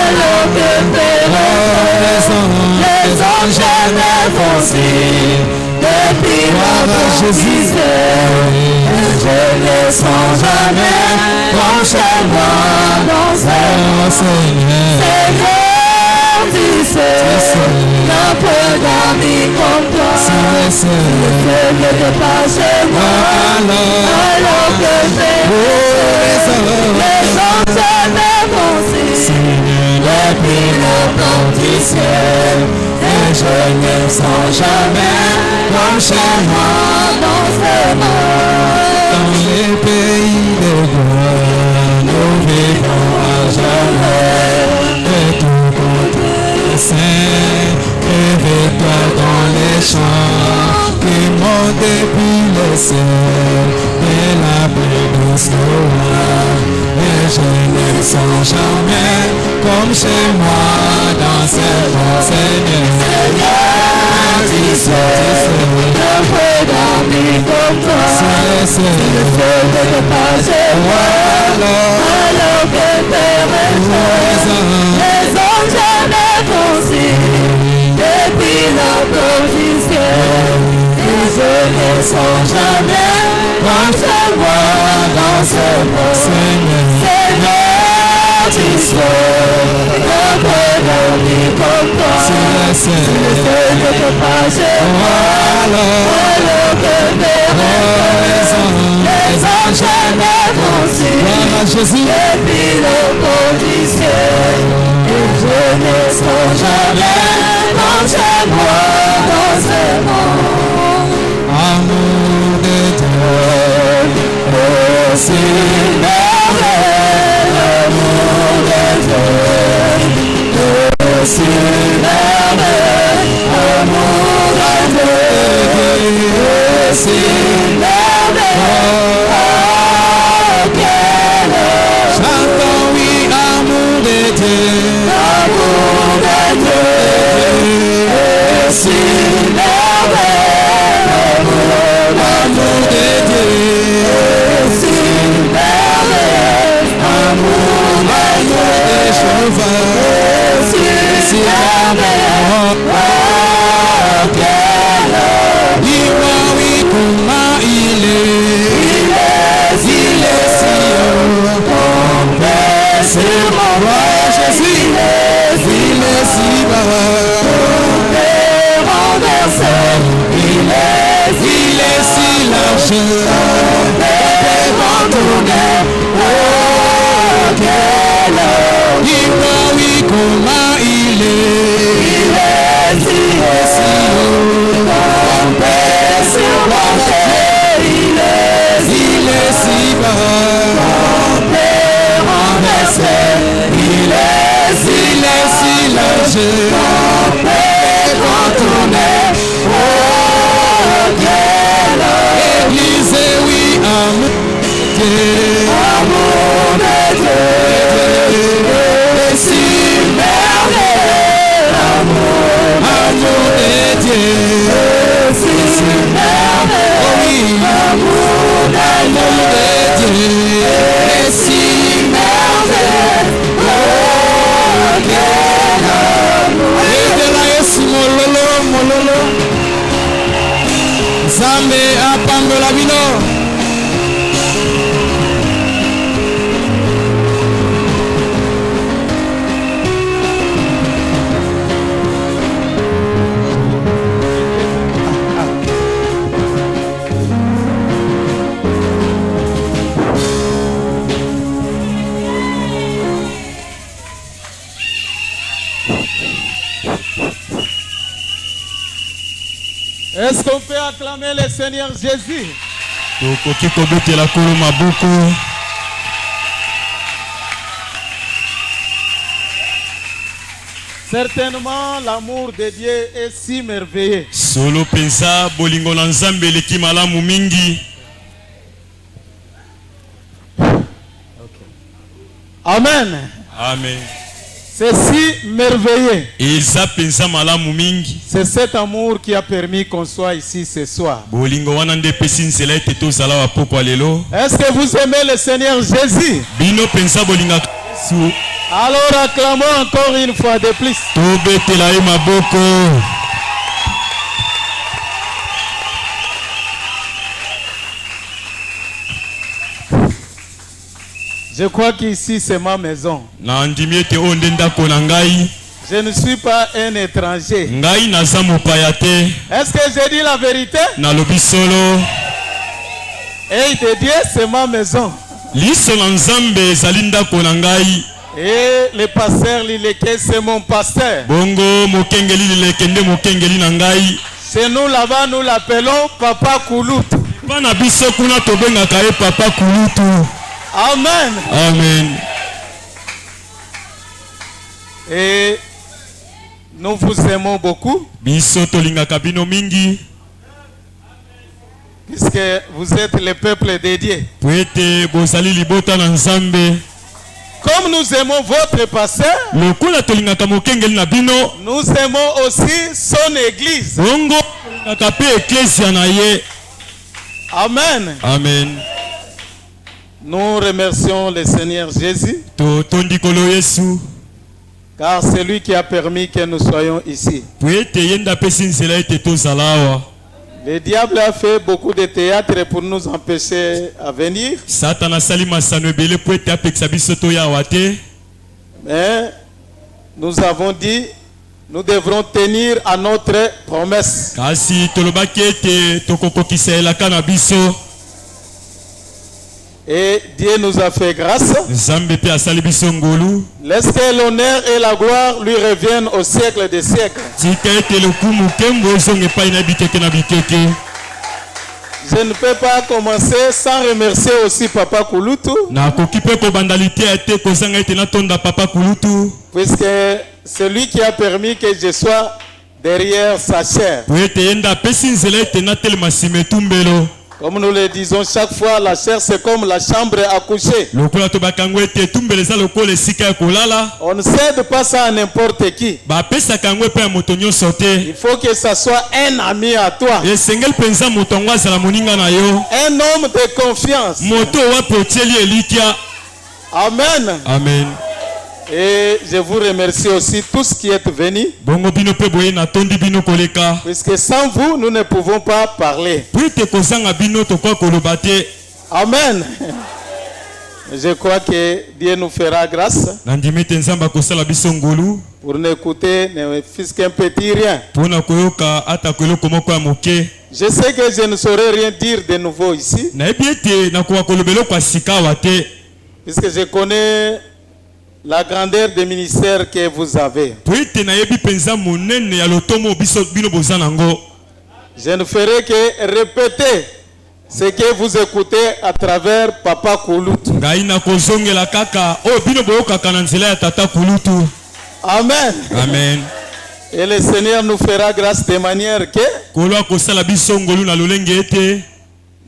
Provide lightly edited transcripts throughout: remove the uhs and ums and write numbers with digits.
alors que les anges vont signe depuis notre Jésus. Je ne sens jamais comme chez moi dans ce Seigneur. Seigneur, tu sais, n'a pas d'amis comme toi. Le ciel ne pas chez moi, alors que les anges vont signe depuis notre du ciel. Et je ne sens jamais comme chez moi dans ce monde. Dans les pays de gloire, nous vivons à jamais. Et tout côté saint, réveille-toi dans les champs qui montent depuis le ciel. Et la pluie douce et je ne sens jamais comme chez moi dans ce monde. Seigneur, tu sais, je peux dormir comme toi. Si le feu ne pas chez moi, alors que les anges vont signe depuis notre du ciel. Et je ne sens jamais comme chez moi dans ce monde. Seigneur, tu sais, je peux dormir comme toi. Si le feu ne peut pas chez moi, alors que les anges vont signe depuis le pôle du ciel. Et je ne sens jamais comme chez moi dans ce monde. Amour de Dieu, aussi merveilleux, l'amour de Dieu, aussi merveilleux, l'amour de Dieu, aussi merveilleux. Oh, quel chantons, oui, amour de Dieu, l'amour de Dieu, aussi merveilleux, l'amour de Dieu, aussi merveilleux, amour de Dieu, aussi merveilleux. Oh, quel dis-moi, oui, comment il est si haut, ton Père sur mon roi, Jésus, il est si bas, ton Père renversé, il est si large, ton Père contourné. Oh, quel dis-moi, oui, comment il est si haut, ton Père sur mon terre, il est si bas, ton Père renversé, il est si large, ton Père contourné. Oh, quel Église, oui, amour de Dieu, et si merveilleux, amour de Dieu, si merveilleux, oh oui, amour de Dieu, et si merveilleux. Oh, quel amour. Et de la Yesu mololo, Zambe apambola bino. Est-ce qu'on peut acclamer le Seigneur Jésus? Certainement, l'amour de Dieu est si merveilleux. Solo pensa bolingo na nzambe leki malamu mingi. Amen. Amen. C'est si merveilleux. C'est cet amour qui a permis qu'on soit ici ce soir. Est-ce que vous aimez le Seigneur Jésus? Alors acclamons encore une fois de plus. Tobetela ye maboko. Je crois qu'ici c'est ma maison. Na ndimi ete oyo nde ndako na ngai. Je ne suis pas un étranger. Ngai naza mopaya te. Est-ce que j'ai dit la vérité? Nalobi solo. Et de Dieu, c'est ma maison. Liso na Nzambe ezali ndako na ngai. Et le pasteur Lileke, c'est mon pasteur. Bongo mokengeli Lileke nde mokengeli na ngai. Chez nous là-bas, nous l'appelons Papa Kouloutou. Bana biso kuna tobengaka ye Papa Kouloutou. Amen. Amen. Et nous vous aimons beaucoup. Biso tolingaka bino mingi. Puisque vous êtes le peuple de Dieu. Puete bozali libota na Nzambe. Comme nous aimons votre pasteur, Lokola tolingaka mokengeli na bino. nous aimons aussi son église. Bongo tolingaka pe ecclesia na ye. Amen. Amen. Nous remercions le Seigneur Jésus, Totondi kolo Yesu. car c'est lui qui a permis que nous soyons ici. Puete yenda pesi nzela ete tozala awa. Le diable a fait beaucoup de théâtre pour nous empêcher à venir. Satana sali masano ebele puete apekisa biso toya awa te. Mais nous avons dit, nous devrons tenir à notre promesse. Kasi tolobaki ete tokokokisa elaka na biso. Et Dieu nous a fait grâce. Nzambe pe asali biso ngolu. Laisse que l'honneur et la gloire lui reviennent au siècle des siècles. Tika ete lokumu kembo ezonga epai na bikeke na bikeke. Je ne peux pas commencer sans remercier aussi Papa Kouloutou, Nakoki pe kobandalite ete kozanga ete natonda Papa Kouloutou. puisque c'est lui qui a permis que je sois derrière sa chair. Po ete yenda apesi nzela ete natelema nsima etumbelo. Comme nous le disons chaque fois, la chair c'est comme la chambre à coucher. Lokola tobakango ete etumbelo eza lokola esika ya kolala. On ne cède pas ça à n'importe qui. Bapesaka yango epai ya moto nyonso te. Il faut que ça soit un ami à toi, Esengeli mpenza moto yango azala moninga na yo. un homme de confiance. Moto wapi otieli elikya. Amen. Amen. Et je vous remercie aussi tous qui êtes venus, Bongo bino pe boye natondi bino koleka. puisque sans vous, nous ne pouvons pas parler. Po ete kozanga bino tokoka koloba te. Amen. Je crois que Dieu nous fera grâce Nandimi ete Nzambe akosala biso ngolu. pour n'écouter ne fût-ce qu'un petit rien. Mpona koyoka ata eloko moko ya moke. Je sais que je ne saurais rien dire de nouveau ici, Nayebi ete nakoka koloba eloko ya sika awa te. puisque je connais la grandeur des ministères que vous avez. Po ete nayebi mpenza monene ya lotomo biso bino boza nango. Je ne ferai que répéter ce que vous écoutez à travers Papa Kouloutou. Ngai nakozongela kaka oyo bino boyokaka na nzela ya tata Kouloutou. Amen. Amen. Et le Seigneur nous fera grâce de manière que Kolo akosala biso ngolu na lolenge ete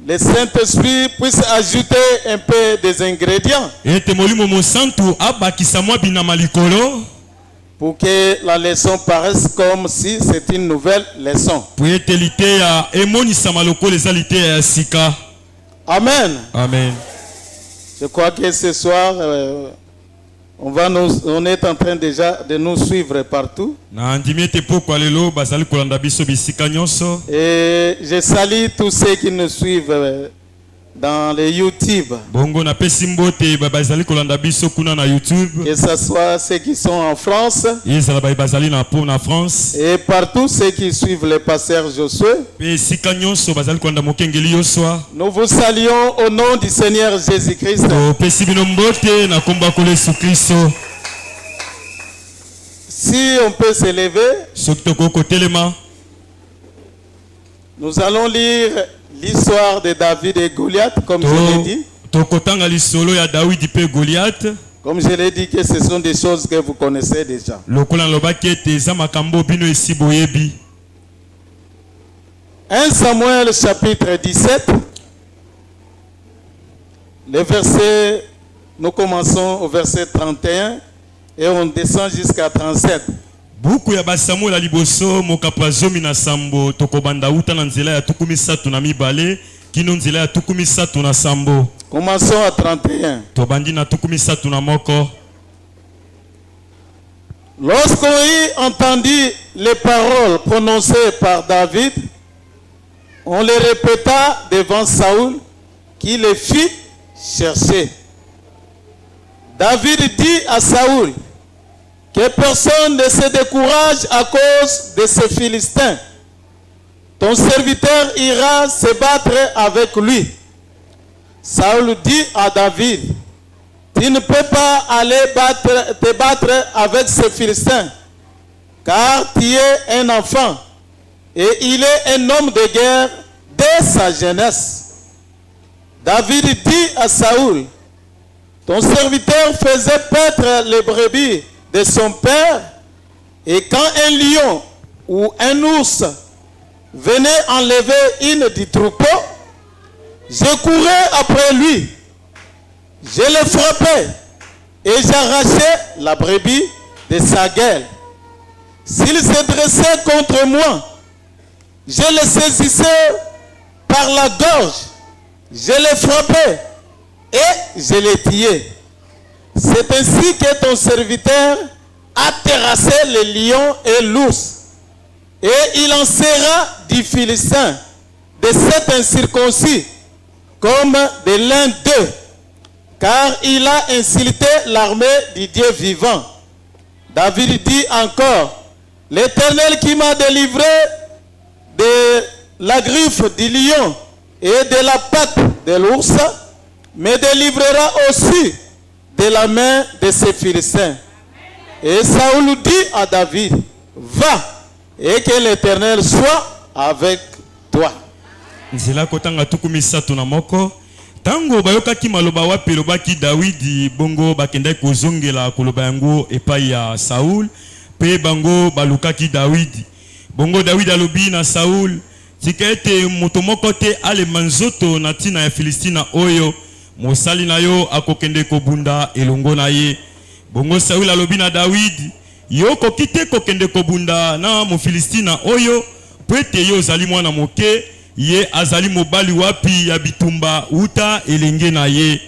le Saint-Esprit puisse ajouter un peu des ingrédients ete molimo mosantu abakisa mwa binama likolo pour que la leçon paraisse comme si c'est une nouvelle leçon. po ete liteya emonisama lokola eza liteya ya sika. Amen. Amen. Je crois que ce soir, on est en train déjà de nous suivre partout. Na ndimi ete pokwa lelo bazali kolanda biso bisika nyonso. Et je salue tous ceux qui nous suivent dans les YouTube, Bongo napesi mbote bazali kolanda biso kuna na YouTube. que ce soit ceux qui sont en France Ezala bazali na po na France. et partout ceux qui suivent le pasteur Josué. Pe sika nyonso bazali kolanda mokengeli yoswa. Nous vous saluons au nom du Seigneur Jésus-Christ. Topesi bino mbote na komba kola Yesu Kristo. Si on peut se lever, Soki tokoki kotelema nous allons lire l'histoire de David et Goliath, comme je l'ai dit. tokotanga lisolo ya Dawidi pe Goliath. Comme je l'ai dit, que ce sont des choses que vous connaissez déjà. Lokola nalobaki ete eza makambo bino esi boyebi. 1 Samuel chapitre 17. Le verset, nous commençons au verset 31 et on descend jusqu'à 37. Buku ya basamuel ya liboso mokapo zomi na sambo tokobanda uta na nzela ya tuku misatu na mibale kino nzela ya tuku misatu na sambo. Commençons à 31. Tobandi na tuku misatu na moko. Lorsqu'on entendit les paroles prononcées par David, on les répéta devant Saül, qui les fit chercher. David dit à Saül que personne ne se décourage à cause de ces Philistins. Ton serviteur ira se battre avec lui. Saül dit à David, tu ne peux pas aller te battre avec ces Philistins, car tu es un enfant et il est un homme de guerre dès sa jeunesse. David dit à Saül, ton serviteur faisait paître les brebis de son père, et quand un lion ou un ours venait enlever une du troupeau, je courais après lui, je le frappais et j'arrachais la brebis de sa gueule. S'il se dressait contre moi, je le saisissais par la gorge, je le frappais et je le tuais. C'est ainsi que ton serviteur a terrassé le lion et l'ours, et il en sera du Philistin, de cet incirconcis, comme de l'un d'eux, car il a insulté l'armée du Dieu vivant. David dit encore, l'Éternel qui m'a délivré de la griffe du lion et de la patte de l'ours, me délivrera aussi de la main de ces Philistins. Et Saül dit à David, va, et que l'Éternel soit avec toi. Nzela kotanga tukumisa tunamoko tango bayokaki maloba wapi lobaki Dawidi bongo bakenda kozongela koloba yango epai ya Saul pe bango balukaki Dawidi bongo Dawidi alobi na Saul tikete moto moko te ale manzoto na tina ya Filistina oyo mosali na yo akokende kobunda elongo na ye bongo Saul alobi na Dawidi yo kokite kokende kobunda na mo Filistina oyo pwete yo zali mwana moke ye azali mobali wapi ya bitumba uta elenge na ye.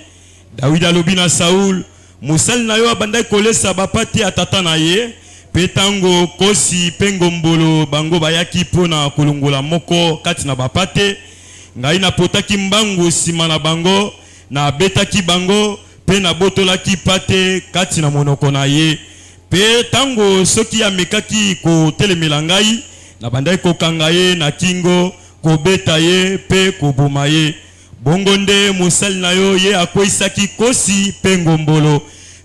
David alobi na Saul mosali na yo abandai kolesa bapati atata na ye petango kosi pengombolo bango bayaki pona kolongola moko kati na bapate ngai na potaki mbangu sima na bango na betaki bango pe na botolaki pate kati na monoko na ye pe tango soki amekaki ko telemela ngai na bandai kokanga ye na kingo kobeta ye pe koboma ye bongo nde mosali na yo ye akoisaki kosi pe ngombolo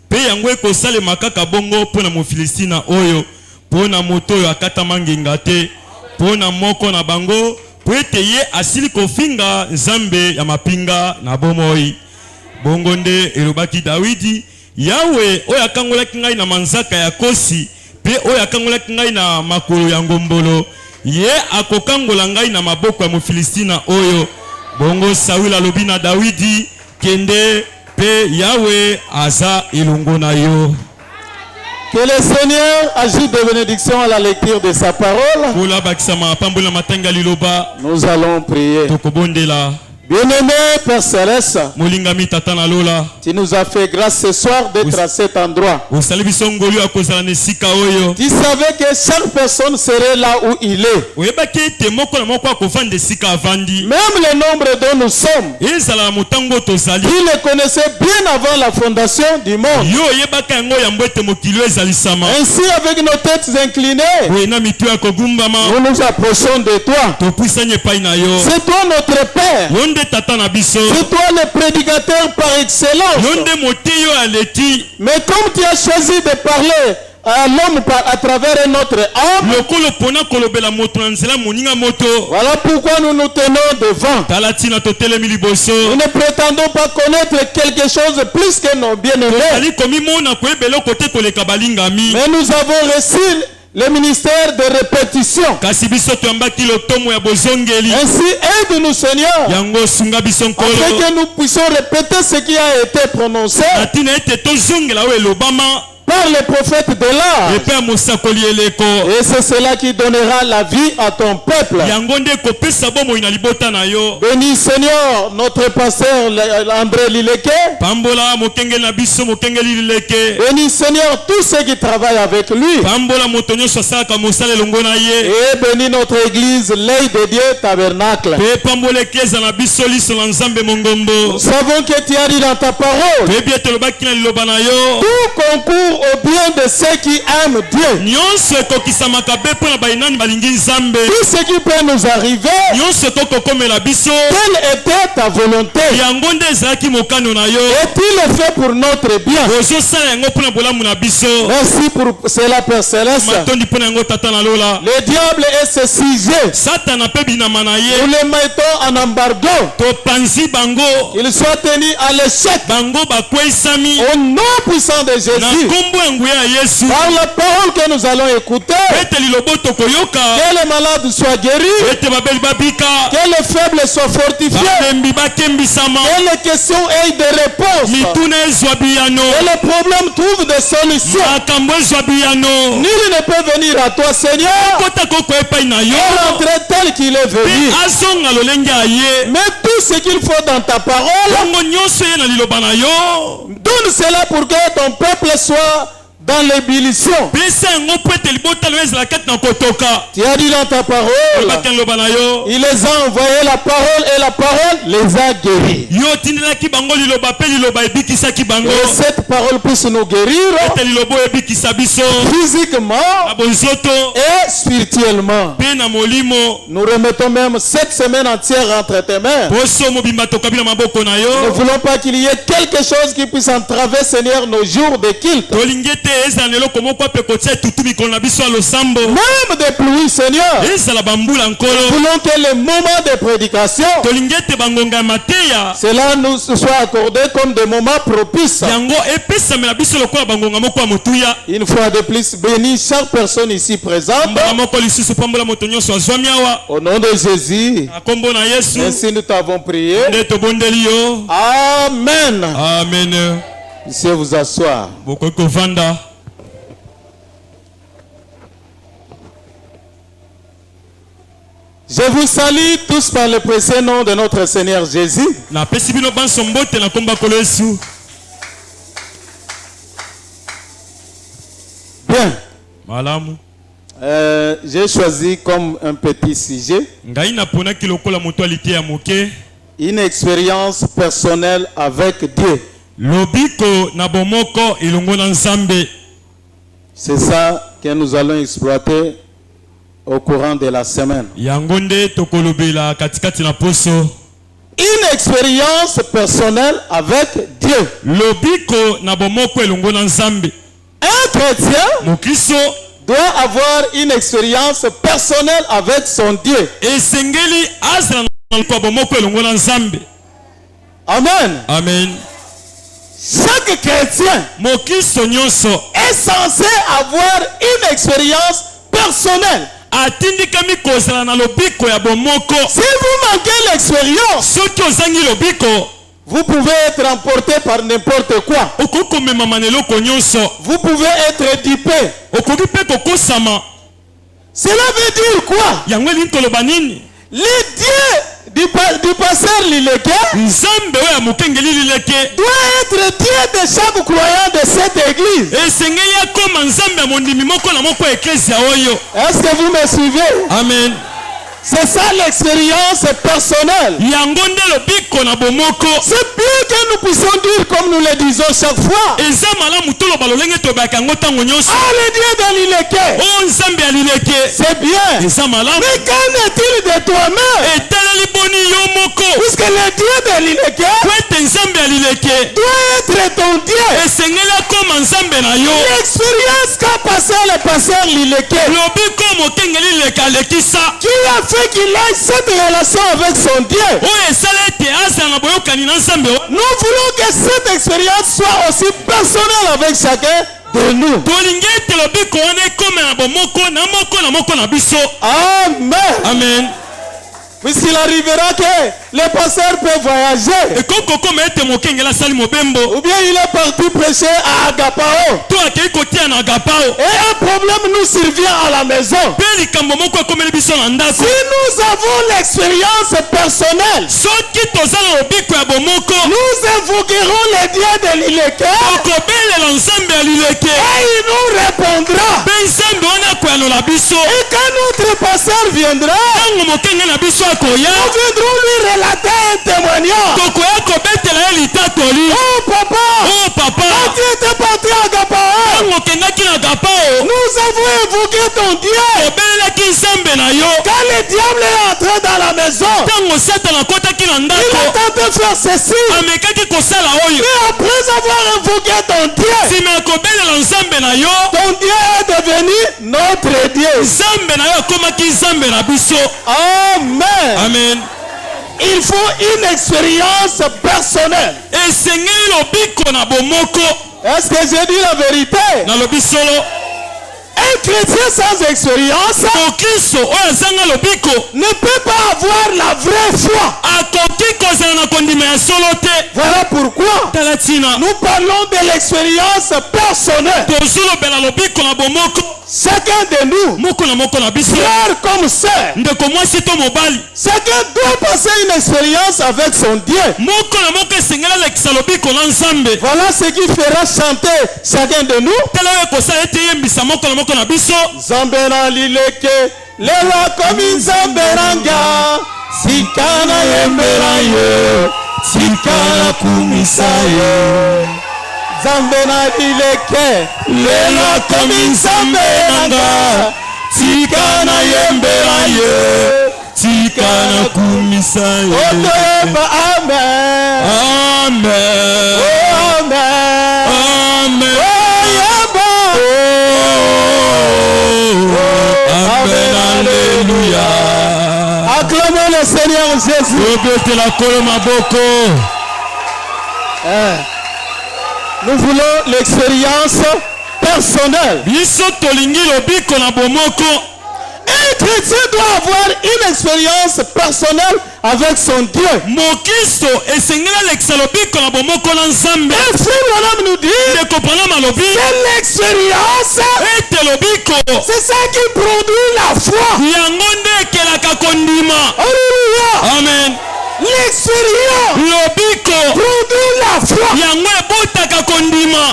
pe yango ekosalema kaka bongo mpona mofilistina oyo mpona moto oyo akatama ngenga te mpona moko na bango po ete ye asili kofinga nzambe ya mapinga na bomoi bongo nde elobaki Dawidi Yawe oyo akangolaki ngai na manzaka ya kosi pe oyo akangolaki ngai na makolo ya ngombolo ye akokangola ngai na maboko ya mofilistina oyo bongo Saul alobi na Dawidi kende pe Yawe aza elongo na yo. Que le Seigneur ajoute de bénédiction à la lecture de sa parole. Nous allons prier. Bien-aimé Père Céleste, tu nous as fait grâce ce soir d'être à cet endroit. Tu savais que chaque personne serait là où il est. Même le nombre dont nous sommes, il le connaissait bien avant la fondation du monde. Ainsi, avec nos têtes inclinées, nous nous approchons de toi. C'est toi notre Père. C'est toi le prédicateur par excellence. Mais comme tu as choisi de parler à l'homme à travers un autre homme, voilà pourquoi nous nous tenons devant. Nous ne prétendons pas connaître quelque chose plus que nos bien-aimés. Mais nous avons reçu le ministère de répétition. Ainsi aide-nous Seigneur, afin que nous puissions répéter ce qui a été prononcé. par les prophètes de l'âge. Et c'est cela qui donnera la vie à ton peuple. Bénis Seigneur notre pasteur André Lileke. Bénis Seigneur tous ceux qui travaillent avec lui. Et bénis notre église, l'œil de Dieu tabernacle. Nous savons que tu as dit dans ta parole, tout concourt au bien de ceux qui aiment Dieu. Tout ce qui peut nous arriver, quelle était ta volonté? Et tu le fais pour notre bien. Merci pour cela, Père Céleste. Le diable est ce sujet. Nous le mettons en embargo. Il soit tenu à l'échec. Au nom puissant de Jésus. Par la parole que nous allons écouter, que les malades soient guéris, que les faibles soient fortifiés, que les questions aient des réponses, que les problèmes trouvent des solutions. Nul ne peut venir à toi, Seigneur, et rentrer tel qu'il est venu. Mais tout ce qu'il faut dans ta parole, donne cela pour que ton peuple soit dans l'ébullition. Tu as dit dans ta parole, il les a envoyé la parole et la parole les a guéris. Et cette parole puisse nous guérir physiquement et spirituellement. Nous remettons même cette semaine entière entre tes mains. Nous ne voulons pas qu'il y ait quelque chose qui puisse entraver, Seigneur, nos jours de culte. Même des pluies, Seigneur. Nous voulons que le moment de prédication, cela nous soit accordé comme des moments propices. Une fois de plus, bénis chaque personne ici présente. Au nom de Jésus, ainsi nous t'avons prié. Amen. Amen. Monsieur, vous asseoir. Je vous salue tous par le précieux nom de notre Seigneur Jésus. Bien. J'ai choisi comme un petit sujet une expérience personnelle avec Dieu. C'est ça que nous allons exploiter au courant de la semaine. Une expérience personnelle avec Dieu. Un chrétien doit avoir une expérience personnelle avec son Dieu. Amen. Amen. Chaque chrétien est censé avoir une expérience personnelle. Si vous manquez l'expérience, vous pouvez être emporté par n'importe quoi. Vous pouvez être dupé. Cela veut dire quoi? Les dieux du pasteur Lileke doit être Dieu de chaque croyant de cette église. Est-ce que vous me suivez? Amen. C'est ça l'expérience personnelle. C'est bien que nous puissions dire comme nous le disons chaque fois. Ah, le Dieu de Lileke. C'est bien. Mais qu'en est-il de toi-même? Puisque le Dieu de Lileke doit être ton Dieu. L'expérience qu'a passé le pasteur Lileke, qui a fait qu'il ait cette relation avec son Dieu. Nous voulons que cette expérience soit aussi personnelle avec chacun de nous. Amen. Amen. Puisqu'il arrivera que les pasteurs peuvent voyager. Et koko mete mokengela sali mobembo. Ou bien il est parti prêcher à Agapao. To akei kotia na Agapao. Et un problème nous survient à la maison. Pe likambo moko ekomeli biso na ndako. Si nous avons l'expérience personnelle, Soki tozala lobiko ya bomoko. nous invoquerons les dieux de l'Ileke. Tokobelela nzambe ya lileke. Et il nous répondra. Pe nzambe wana akoyanola biso. Et quand notre pasteur viendra, Tango mokenge na biso akoya. nous viendrons lui relater un témoignage. Tokoya kobetela ye litatoli. Oh papa, Oh papa. quand tu étais parti à Agapao, Tango okendaki na Agapao. nous avons invoqué ton Dieu. Obelelaki nzambe na yo. Quand le diable est entré dans la maison, Tango satana akotaki na il ndako. a tenté de faire ceci. Amekaki kosala oyo. Mais après avoir invoqué ton Dieu, Nsima ya kobelela nzambe na yo. ton Dieu est devenu notre Dieu. Nzambe na yo akomaki nzambe na biso. Amen. Amen. Il faut une expérience personnelle. Esengeli lobiko na bomoko. Est-ce que j'ai dit la vérité? Na lobi solo. Un chrétien sans expérience Mokristo oyo azanga lobiko. ne peut pas avoir la vraie foi. Akoki kozala na kondima ya solo te. Voilà pourquoi Tala tina. nous parlons de l'expérience personnelle. Tozolobela lobiko na bomoko. Chacun de nous, Moko na moko na biso. frère comme sœur, Ndeko mwasi to mobali. chacun doit passer une expérience avec son Dieu. Moko na moko esengeli alekisa lobiko na nzambe. Voilà ce qui fera chanter chacun de nous. Tala oyo ekosala ete yembisa moko na moko na biso. Nzambe na lileke lelo akomi nzambe nanga sika na yembela ye sika na kumisa ye. Nzambe na lileke lelo akomi nzambe nanga sika na yembela ye Tika na kumisa ye. otoyeba. Amen. Amen. Oh, amen. Amen. Oyeba. Amen. Alléluia. Acclamons le Seigneur Jésus. Tobetela kolo maboko. Nous voulons l'expérience personnelle. Biso tolingi lobiko na bomoko. Un chrétien doit avoir une expérience personnelle avec son Dieu. Mokristo esengeli alekisa lobiko na bomoko na nzambe. Et frère Branham nous dit, Ndeko Branham alobi c'est l'expérience, ete lobiko c'est ça qui produit la foi. yango nde ekelaka kondima. Alléluia. Amen. L'expérience Lobiko produit la foi. yango ebotaka kondima.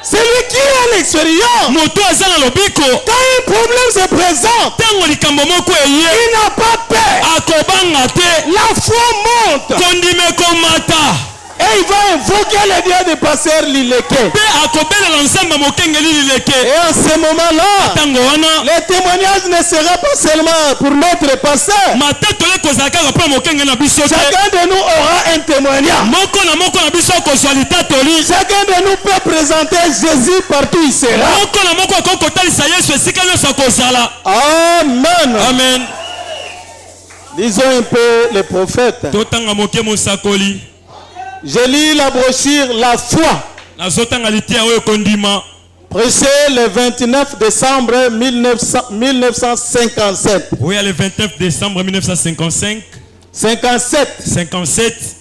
Celui qui a l'expérience, Moto aza na lobiko. quand un problème se présente, Tango likambo moko eye il n'a pas peur. akobanga te. La foi monte. Kondima ekomata. Et il va invoquer le Dieu de pasteur Lileke. Pe akobelela nzambe mokengeli lileke. Et en ce moment-là, Tango wana le témoignage ne sera pas seulement pour notre pasteur. matatole ekozala kaka mpo mokenge na biso te. Chacun de nous aura un témoignage. Moko na biso akozwa litatoli. Chacun de nous peut présenter Jésus partout où il sera. Moko na moko akoki kotalisa Yesu esika nyonso akozala. Amen. Amen. Lisons un peu les prophètes. Totanga moke mosakoli. Je lis la brochure La foi, Nazotanga litia oyo kondima. prêchée le 29 décembre 1957. Oui, le 29 décembre 1955. 57.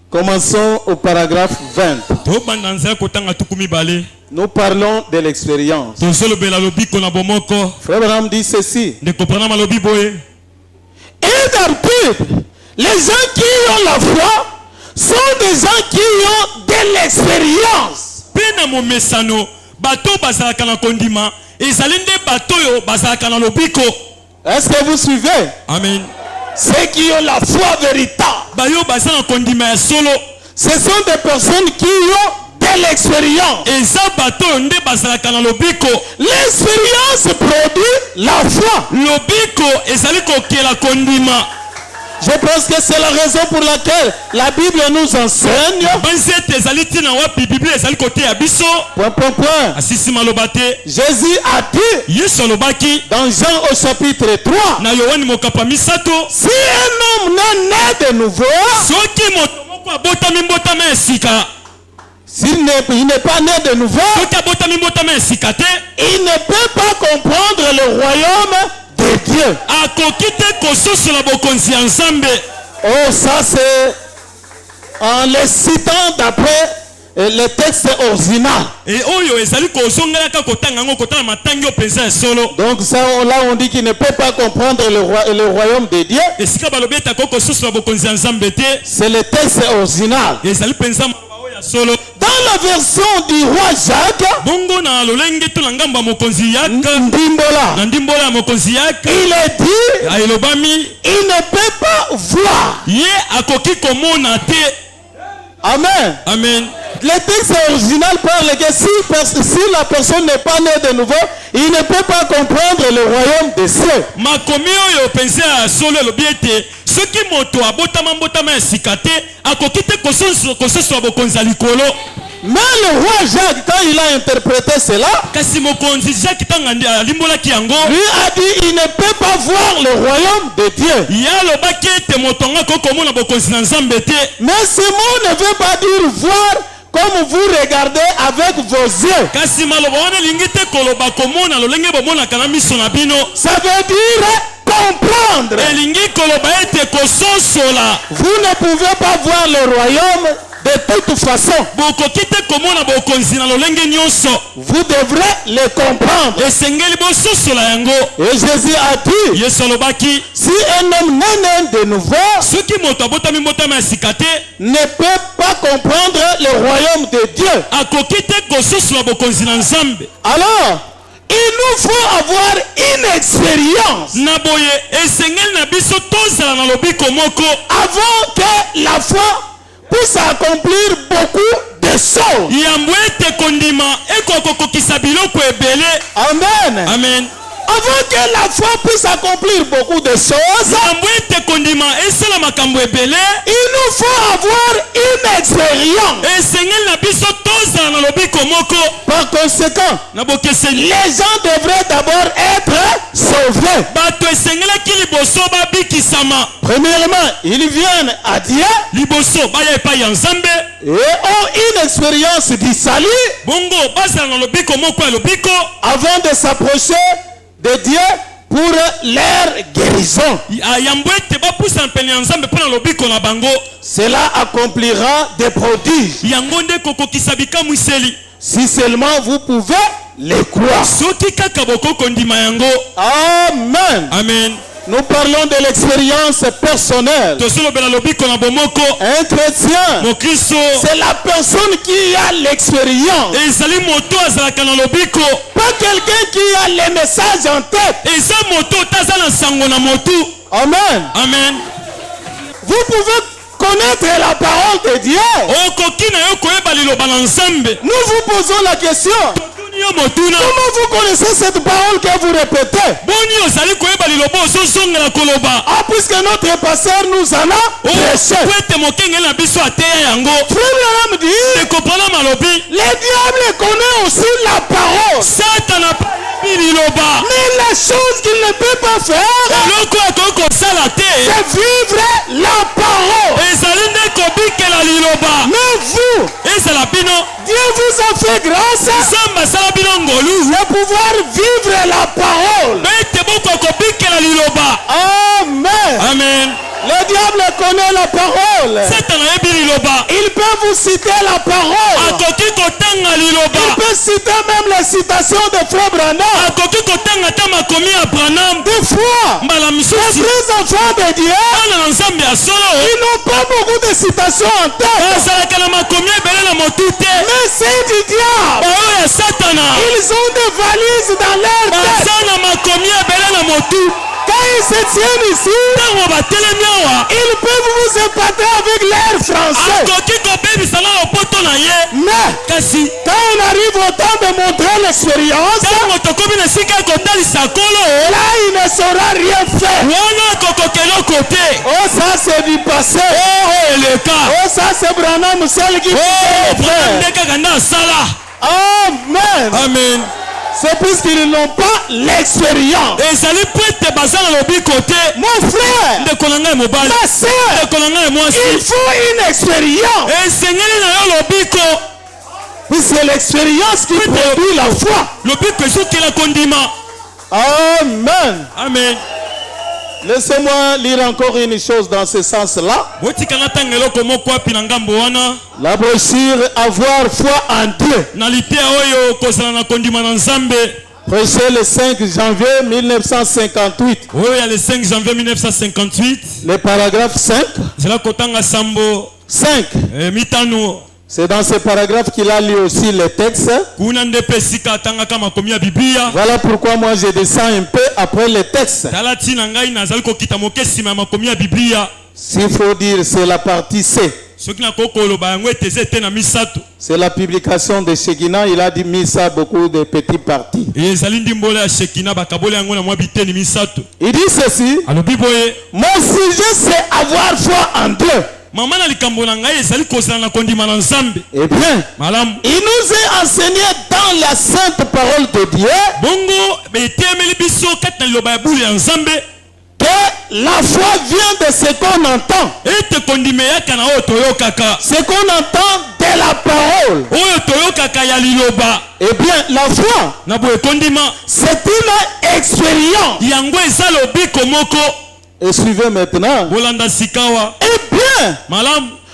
Commençons au paragraphe 20. Tobanda nzela kotanga tukumi bale. Nous parlons de l'expérience. Tozolobela lobiko na bomoko. Frère Branham dit ceci. Ndeko Branham alobi boye. Et d'habitude, les gens qui ont la foi sont des gens qui ont de l'expérience. Pena momesano bato bazalaka na kondima ezali nde bato yo bazalaka na lobiko. Est-ce que vous suivez? Amen. Ceux qui ont la foi véritable, Bayo baza na kondima ya solo. ce sont des personnes qui ont de l'expérience. Eza bato yo nde bazalaka na lobiko. L'expérience produit la foi. Lobiko ezali kokela kondima. Je pense que c'est la raison pour laquelle la Bible nous enseigne. Banzete ezali tina wapi Bible ezali kote ya biso. Point. Asisi maloba te. Jésus a dit Yesu alobaki dans Jean au chapitre 3, na Yohani mokapa misato. si un homme n'est né de nouveau, Soki moto moko abotami mbotama ya sika. s'il n'est pas né de nouveau, Soki abotami mbotama ya sika te. il ne peut pas comprendre le royaume de Dieu. Akoki te kososola bokonzi ya Nzambe. Oh, ça c'est en les citant d'après le texte original. Et oyo ezali kozongela ka kotanga ngo kotana matangi openza ya solo. Donc ça, là on dit qu'il ne peut pas comprendre le royaume de Dieu. Esika balobi ta ko kososola bokonzi ya Nzambe te. C'est le texte original. Ezali penza maloba ya solo. Dans la version du roi Jacques, bongo na lolenge to ngamba mokonzi yak Ndimbola, na ndimbola ya mokonzi yak il est dit, aelobami il ne peut pas voir. ye akoki komona te. Amen. Amen. Le texte original parle que si la personne n'est pas née de nouveau, il ne peut pas comprendre le royaume des cieux. Makomi oyo pense ya solo elobi ete soki moto abotama ya sika te akoki te kososola bokonzi ya likolo. Mais le roi Jacques, quand il a interprété cela, kasi mokonzi Jacques tanga alimbolaki yango, lui a dit il ne peut pas voir le royaume de Dieu. ye alobaki ete moto anga akoki komona bokonzi na Nzambe te. Mais ce mot ne veut pas dire voir comme vous regardez avec vos yeux. kasi maloba wana elingi te koloba komona lolenge bomonaka na miso na bino. Ça veut dire comprendre. elingi koloba ete kososola. Vous ne pouvez pas voir le royaume de toute façon. bokoki te komona bokonzi na lolenge nyonso. Vous devrez le comprendre. esengeli bososola yango. Et Jésus a dit, yesu alobaki si un homme n'est né de nouveau soki moto abotami mbotama ya sika te ne peut pas comprendre le royaume de Dieu, akoki te kososola bokonzi na Nzambe. alors il nous faut avoir une expérience na boye esengeli na biso tozala na lobiko moko avant que la foi puisse accomplir beaucoup de choses. yambo ete kondima ekokokokisa biloko ebele. Amen. Amen. Avant que la foi puisse accomplir beaucoup de choses, yambo ete kondima esala makambo ebele, il nous faut avoir une expérience. esengeli na biso tozala na lobiko moko. Par conséquent, na bokeseni les gens devraient d'abord être sauvés. bato esengelaki liboso babikisama. Premièrement, ils viennent à Dieu liboso baya epai ya Nzambe et ont une expérience du salut bongo bazala na lobiko moko ya lobiko avant de s'approcher de Dieu pour leur guérison. yambo ete bapusana pene ya Nzambe mpo na lobiko na bango. Cela accomplira des prodiges yango nde kokokisa bikamwiseli si seulement vous pouvez les croire. soki kaka bokokondima yango. Amen. Amen. Nous parlons de l'expérience personnelle. tosolobela lobiko na bomoko. Un chrétien, mokristo c'est la personne qui a l'expérience. ezali moto azalaka na lobiko. Pas quelqu'un qui a les messages en tête. eza moto taza na sango na motu. Amen. Amen. Vous pouvez connaître la parole de Dieu. okoki na yo koyeba liloba na Nzambe. Nous vous posons la question. totuni yo motuna Comment vous connaissez cette parole que vous répétez? boni ozali koyeba liloba ozozongela koloba. Ah, puisque notre pasteur nous en a prêché. po ete mokengeli na biso ateya yango. Frère Branham dit, ekopana malobi le diable connaît aussi la parole. satana ayebi liloba. Mais la chose qu'il ne peut pas faire, eloko akoki kosala te c'est vivre la parole. ezali nde kobikela liloba. Mais vous, ezala bino Dieu vous a fait grâce Nzambe asala bino ngolu de pouvoir vivre la parole. mpe ete bokoka kobikela liloba. Amen. Amen. Le diable connaît la parole. satana ayebi liloba. Il peut vous citer la parole. akoki kotanga Il liloba. peut citer même les citations de Frère Branham. akoki kotanga ata makomi ya Branham. Des fois, mbala les misusu vrais enfants de Dieu, bana na Nzambe ya solo ils n'ont pas beaucoup de citations en tête. bazalaka na makomi ebele na motu te. Mais c'est du diable. baoyo ya satana Ils ont des valises dans leur tête. baza na makomi ebele na motu. Quand ils se tiennent ici, ntango batelemi awa ils peuvent vous épater avec l'air français. akoki kobebisa na lopoto na ye. Mais kasi quand on arrive au temps de montrer l'expérience, ntango tokomi na esika ya kotalisa kolo là il ne saura rien faire. wana akokoka eloko te. Oh, ça c'est du passé. oyo eleka. Oh, ça c'est Branham seul qui peut le Branham faire. nde kaka nde asala. Amen. Amen. C'est puisqu'ils n'ont pas l'expérience. ezali po ete baza na lobiko te. Mon frère, ndeko na ngai mobali, ma soeur, ndeko na ngai il mwasi, faut une expérience. esengeli na yo lobiko. Puis c'est l'expérience qui produit la foi. lobiko ezokela kondima. Amen. Amen. Laissez-moi lire encore une chose dans ce sens-là. La brochure Avoir foi en Dieu. Prêché le 5 janvier 1958. Oui, le 5 janvier 1958. Le paragraphe 5. 5. C'est dans ce paragraphe qu'il a lu aussi les textes. Voilà pourquoi moi je descends un peu après les textes. S'il faut dire, c'est la partie C. C'est la publication de Shekina. Il a dit mis ça beaucoup de petites parties. Il dit ceci. Mon sujet c'est avoir foi en Dieu. Eh bien, il nous est enseigné dans la sainte parole de Dieu que la foi vient de ce qu'on entend. Ce qu'on entend de la parole. Eh bien, la foi, c'est une expérience. Et suivez maintenant. Eh bien,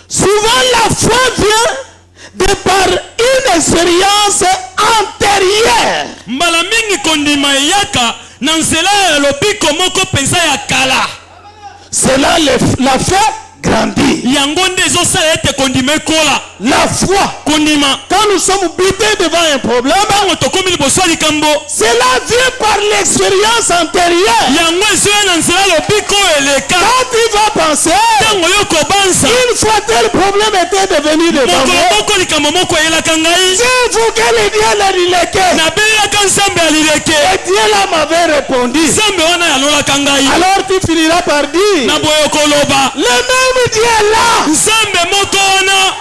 souvent la foi vient de par une expérience antérieure. Cela la fait grandir. La foi, quand nous sommes butés devant un problème, cela vient par l'expérience antérieure. Quand tu vas penser, une fois tel problème était devenu devant moi, j'ai évoqué le Dieu et Dieu là m'avait répondu. Alors tu finiras par dire, le même Dieu là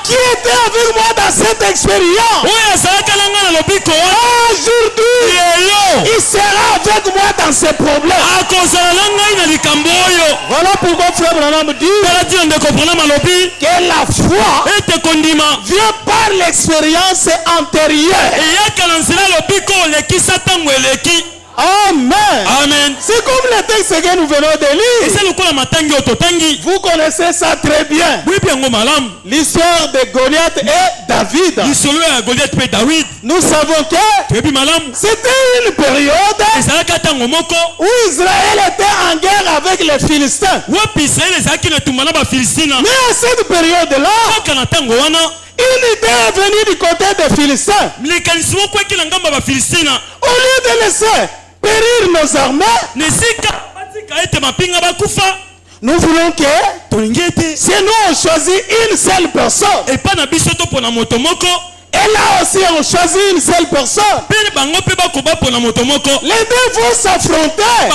qui était avec moi dans cette expérience, aujourd'hui il sera avec moi dans ces problèmes. Voilà pourquoi frère Branham dit que la foi vient par l'expérience antérieure. Amen. Amen. C'est comme le texte que nous venons de lire. Vous connaissez ça très bien. L'histoire de Goliath et David. Nous savons que c'était une période où Israël était en guerre avec les Philistins. Mais à cette période-là, une idée est venue du côté des Philistins. Au lieu de laisser périr nos armées, nous voulons que si nous on choisit une seule personne, et là aussi on choisit une seule personne, les deux vont s'affronter.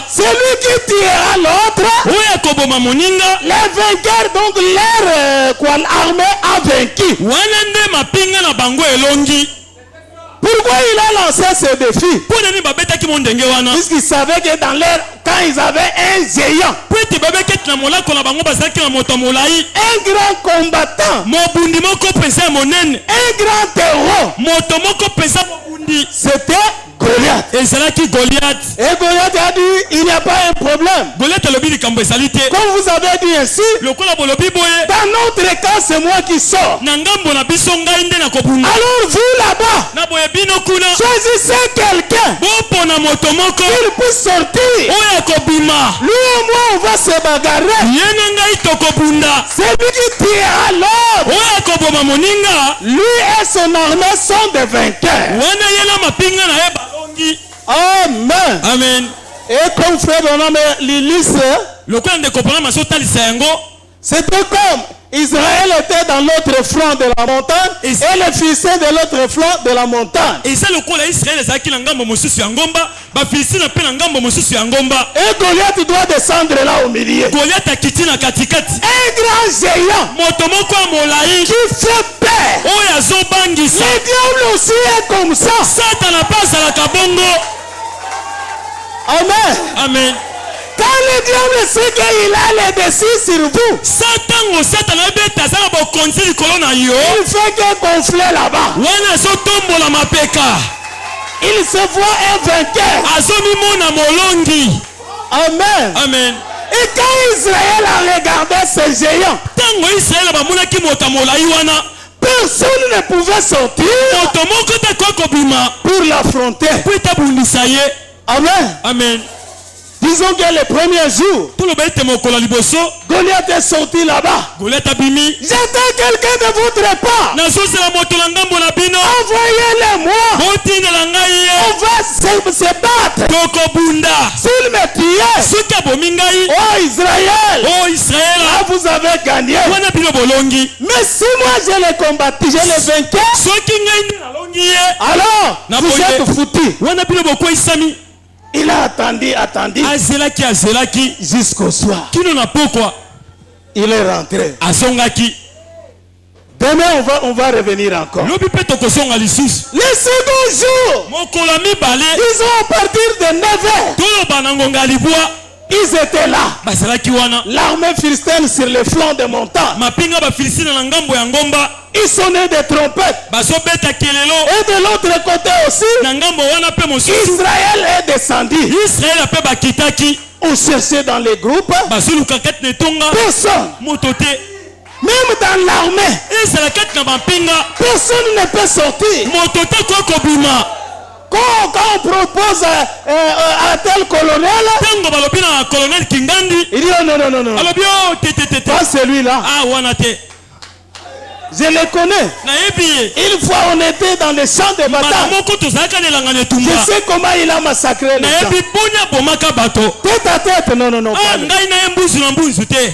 Celui qui tuera l'autre, les vainqueurs, donc leur armée a vaincu. Pourquoi il a lancé ce défi? Puisqu'il savait que dans l'air, quand ils avaient un géant, un grand combattant, un grand héros, c'était Goliath. Et Goliath a dit, il n'y a pas un problème. Comme vous avez dit ainsi, dans notre cas, c'est moi qui sors. Alors vous là-bas, choisissez quelqu'un qui puisse sortir. Lui et moi, on va se bagarrer. Celui qui tuera l'autre, lui et son armée sont des vainqueurs. Amen. Amen. Et comme frère Branham l'illustre, c'était comme Israël était dans l'autre flanc de la montagne et les Philistins de l'autre flanc de la montagne. Et Goliath doit descendre là au milieu. Un grand géant qui fait peur. Le diable aussi est comme ça. Amen. Amen. Quand le diable sait qu'il a le dessus sur vous, il fait qu'un conflit là-bas. Il se voit un vainqueur. Amen. Amen. Et quand Israël a regardé ces géants, Tango Israël bamonaki moto molai wana. personne ne pouvait sortir Moto moko te kwa kobima pour l'affronter. po etabundisa ye. Amen. Amen. Disons que les premiers jours, Toloba ete mokolo liboso Goliath est sorti là-bas. Goliath abimi. J'attends quelqu'un de votre part. Nazozela moto na ngambo na bino. Envoyez-les-moi. Botindela ngai ye. On va se battre. Tokobunda. S'il me tuait, Soki abomi ngai. oh Israël, Oh Israël. là vous avez gagné. Wana bino bolongi. Mais si moi je les combattis, je les vainquais, Soki ngai nde nalongi ye. alors vous êtes foutus. Wana bino bokweyisami. Il a attendu Azelaki jusqu'au soir. kino na pokwa. Il est rentré. Azongaki. Demain on va revenir encore. Lobi pe tokosonga lisusu. Le second jour, Mokolo ya mibale. ils ont à partir de 9h. Toloba na ngonga libwa. Ils étaient là. Bazalaki wana. L'armée philistine sur les flancs des montagnes. Mapinga bafilistina na ngambo ya ngomba. Ils sonnaient des trompettes. Bazobeta kelelo. Et de l'autre côté aussi, Na ngambo wana pe mosusu. Israël est descendu. Israël ape bakitaki. On cherchait dans les groupes. Bazoluka kati na etonga. Personne. Moto te. Même dans l'armée, ezala kati na bampinga. personne ne peut sortir. Moto te kwa kobima. Quand on propose à tel colonel, Tango balobi na colonel Kingandi. il dit oh, non. Alobi o te. Pas celui-là. Ah wana te. Je le connais. Nayebi ye. Une fois on était dans les champs de Mbala bataille. moko tozalaka na elanga na Je etumba. sais comment il a massacré les gens. Nayebi bonya bomaka bato. Tête à tête, non. Ah Pas lui. ngai na ye mbuzu na mbuzu te.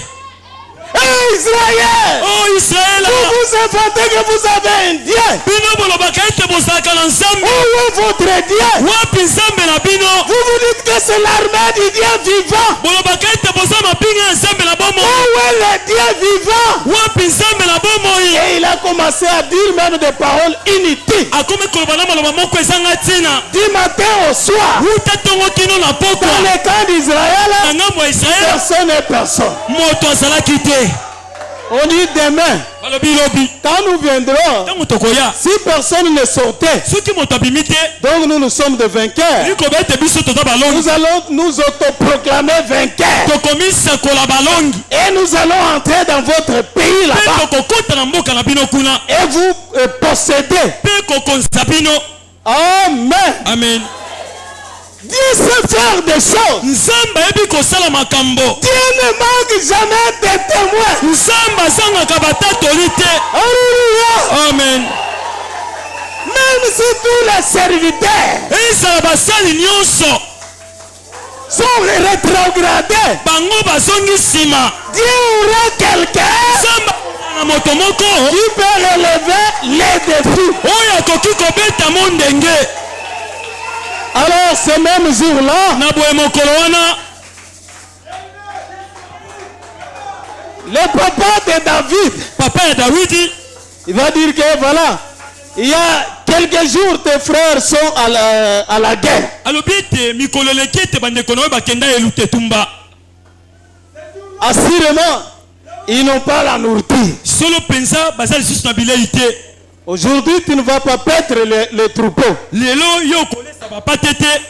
Hey, Israël! Oh Israël. Vous vous inventez que vous avez un Dieu. Bino bolobaka ete bozalaka na nzambe. Où est votre Dieu? Wapi nzambe na bino. Vous vous dites que c'est l'armée du Dieu vivant. Bolobaka ete boza mapinga ya nzambe na bomo. Où est le Dieu vivant? Wapi nzambe na bomoi. Et il a commencé à dire même des paroles inutiles. Akomi koloba na maloba moko ezanga ntina. Du matin au soir, Wuta tongo kino na pokwa. dans le camp Na d'Israël, ngambo ya Israël. personne n'est personne. Moto azalaki te. On dit demain, Balobi lobi. quand nous viendrons, Tango tokoya. si personne ne sortait, Soki moto abimi te. donc nous sommes des vainqueurs. Likoba ete biso toza balongi. Nous allons nous autoproclamer vainqueurs. Tokomisakola balongi. Et nous allons entrer dans votre pays Pe là-bas. tokokota na mboka na bino kuna. Et vous possédez. Pe kokonza bino. Amen. Amen. Dieu sait faire des choses. Nzambe ayebi kosala makambo. Dieu ne manque jamais de témoins. Nzambe asangaka batatoli te. Alléluia. Amen. Même si tous les serviteurs ezala basali nyonso sont rétrogradés, bango bazongi nsima. Dieu aura quelqu'un Nzambe na moto moko qui peut relever les défis. oyo akoki kobeta mo ndenge. Alors ce même jour-là, Na boye mokolo wana le papa de David, papa ya Dawidi il va dire que voilà, il y a quelques jours tes frères sont à la guerre. alobi ete mikolo eleki ete bandeko na oyo bakenda elute etumba. Assurément, ils n'ont pas la nourriture. Solo penza baza lisusu na bilei te. Aujourd'hui, tu ne vas pas paître les troupeaux. Lelo yo kolesa bapate te.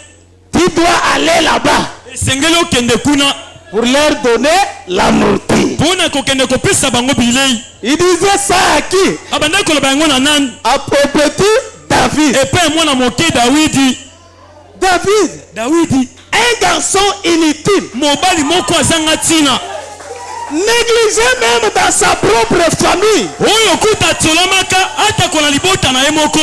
Tu dois aller là-bas Esengeli okende kuna pour leur donner la nourriture. mpona kokende kopesa bango bilei. Il disait ça à qui? Abandaki koloba yango na nani? Au petit David. Epai ya mwana moke Dawidi. David, un garçon inutile, mobali moko azanga ntina. négligé même dans sa propre famille. Oyo kuta atiolamaka atakola libota na ye moko.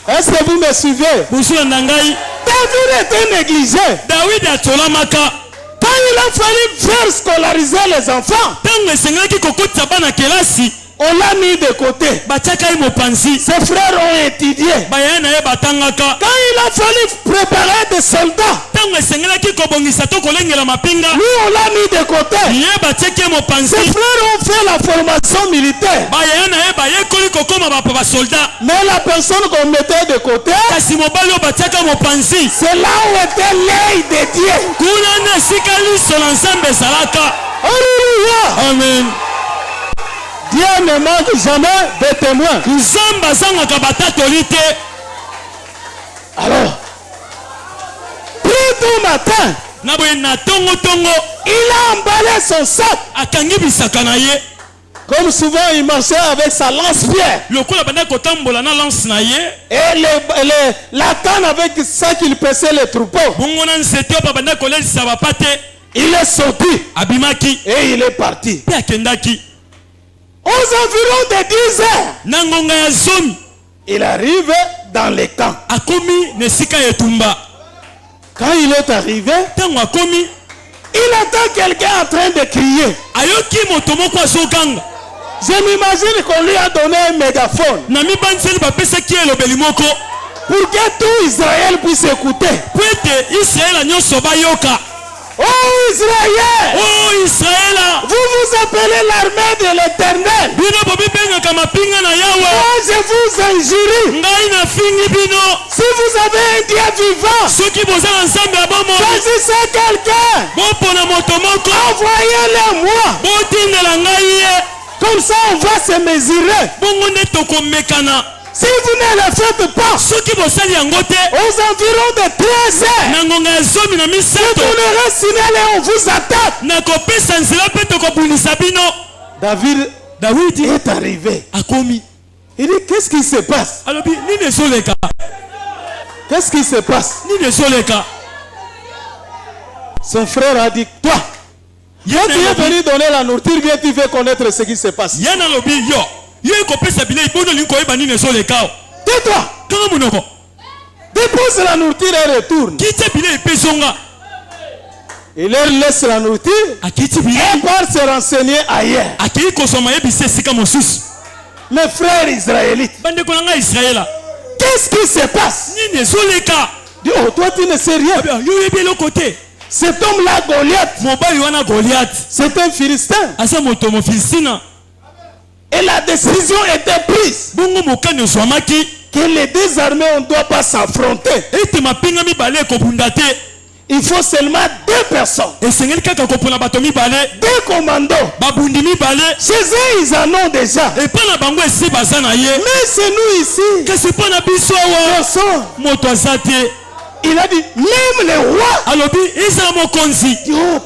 Est-ce que vous me suivez? Bosolanda ngai. David était négligé. Dawidi atiolamaka. Quand il a fallu faire scolariser les enfants, Ntango esengelaki kokotisa bana kelasi, on l'a mis de côté. batiaka ye mopanzi. Ses frères ont étudié. Bayaya na ye batangaka. Quand il a fallu préparer des soldats, Ntango esengelaki kobongisa to kolengela mapinga, lui on l'a mis de côté. ye batiaki ye mopanzi. Ses frères ont fait la formation militaire. Bayaya na ye bayekoli kokoma basoldat. Mais la personne qu'on mettait de côté, Kasi mobali oyo batiaka mopanzi, c'est là où était l'œil de Dieu. kuna na esika liso na nzambe ezalaka. Alléluia. Amen. Dieu ne manque jamais de témoins. Nzambe azangaka batatoli te. Alors, très tôt matin, Il a emballé son sac. Comme souvent il marchait avec sa lance-pierre. Et la canne avec ça qu'il paissait les troupeaux. Il est sorti. Et il est parti. Aux environs de 10 heures. Il arrive dans les camps. Quand il est arrivé, il entend quelqu'un en train de crier. Je m'imagine qu'on lui a donné un mégaphone pour que tout Israël puisse écouter. Oh Israël! Oh Israël! Vous vous appelez l'armée de l'Éternel. Moi je vous injure. Si vous avez un Dieu vivant, choisissez quelqu'un. Envoyez-le moi. Comme ça on va se mesurer. Si vous ne le faites pas, aux environs de 13 heures, vous tournerez signal et on vous attaque. David est arrivé. Il dit, qu'est-ce qui se passe? Qu'est-ce qui se passe? Son frère a dit, toi, tu es venu donner la nourriture, bien tu veux connaître ce qui se passe. Tais-toi. Dépose la nourriture et retourne. Il leur laisse la nourriture et part se renseigner ailleurs. Mes frères israélites, qu'est-ce qui se passe? Dis, oh, toi tu ne sais rien. Cet homme-là, Goliath, c'est un Philistin. Et la décision était prise que les deux armées on ne doit pas s'affronter. Il faut seulement 2 personnes. 2 commandos. Chez eux ils en ont déjà. Mais c'est nous ici. Il a dit, même les rois. Oh,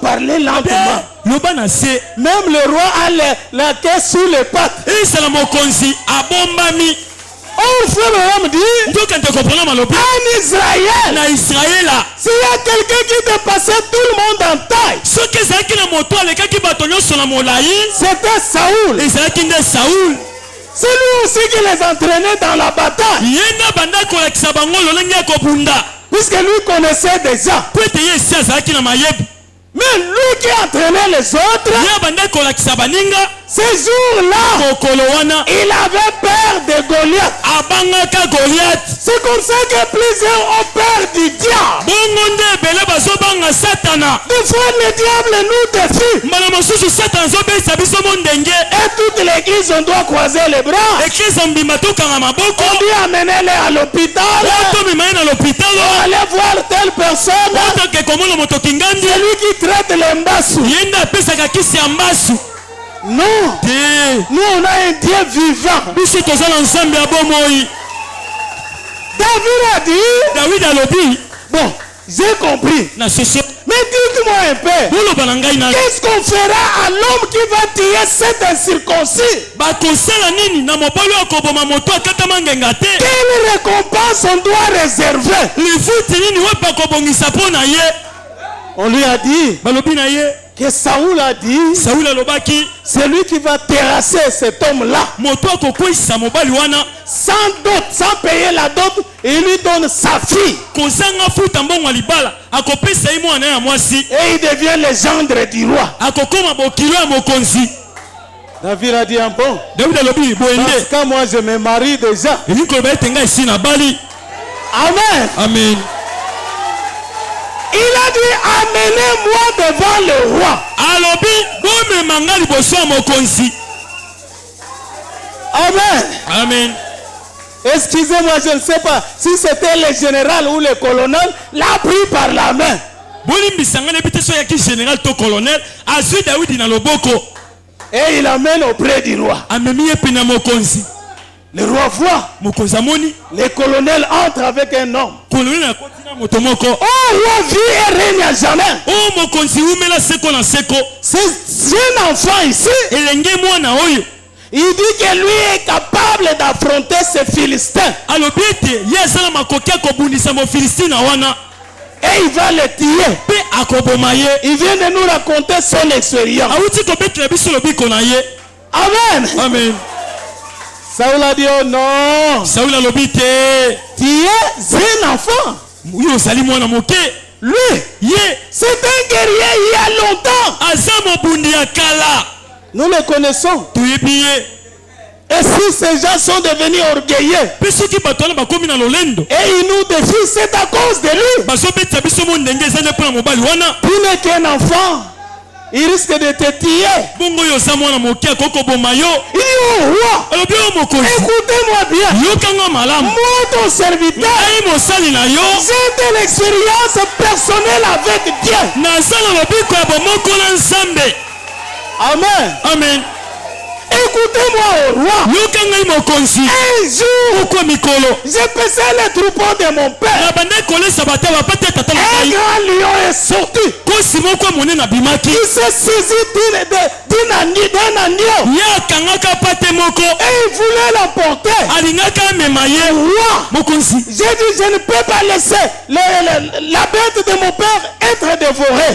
parlez lentement. Même le roi a la tête sous les pattes. Oh, frère me dit, en Israël, s'il y a quelqu'un qui dépassait tout le monde en taille, c'était Saoul. C'est lui aussi qui les entraînait dans la bataille. Puisque lui connaissait déjà. Mais lui qui entraînait les autres, ces jours-là, il avait peur de Goliath. C'est comme ça que plusieurs ont peur du diable. Des fois le diable nous défie. Et toute l'église on doit croiser les bras. On lui amener à l'hôpital. On aller voir telle personne. C'est lui qui traite les mbassu. Non. Nous on a un Dieu vivant. David a dit, bon, j'ai compris. Mais dites-moi un peu, qu'est-ce qu'on fera à l'homme qui va tuer cet incirconcis? Quelle récompense on doit réserver? On lui a dit que Saoul a dit, c'est lui qui va terrasser cet homme-là. Sans dot, sans payer la dot, et il lui donne sa fille. Et il devient le gendre du roi. David a dit, bon, parce que moi je me marie déjà. Amen. Amen. Il a dit, amenez-moi devant le roi. Amen. Amen. Excusez-moi, je ne sais pas si c'était le général ou le colonel, l'a pris par la main. Et il l'amène auprès du roi. Le roi voit. Les colonels entrent avec un homme. Oh, roi vit et règne à jamais. Ce jeune enfant ici, il dit que lui est capable d'affronter ces Philistins. Et il va le tuer. Il vient de nous raconter son expérience. Amen. Amen. Saoul a dit oh non. Saoul a dit tu es un enfant. Lui, c'est un guerrier il y a longtemps. Nous le connaissons. Et si ces gens sont devenus orgueilleux et ils nous défient, c'est à cause de lui. Tu n'es qu'un enfant. Il risque de te tuer. Il dit au roi, écoutez-moi bien. Moi ton serviteur, j'ai de l'expérience personnelle avec Dieu. Amen. Amen. Écoutez-moi au roi. Un jour, j'ai passé les troupeaux de mon père. Un grand lion est sorti. Il s'est saisi d'un agneau. Et il voulait l'emporter. Roi, j'ai dit je ne peux pas laisser la bête de mon père être dévorée.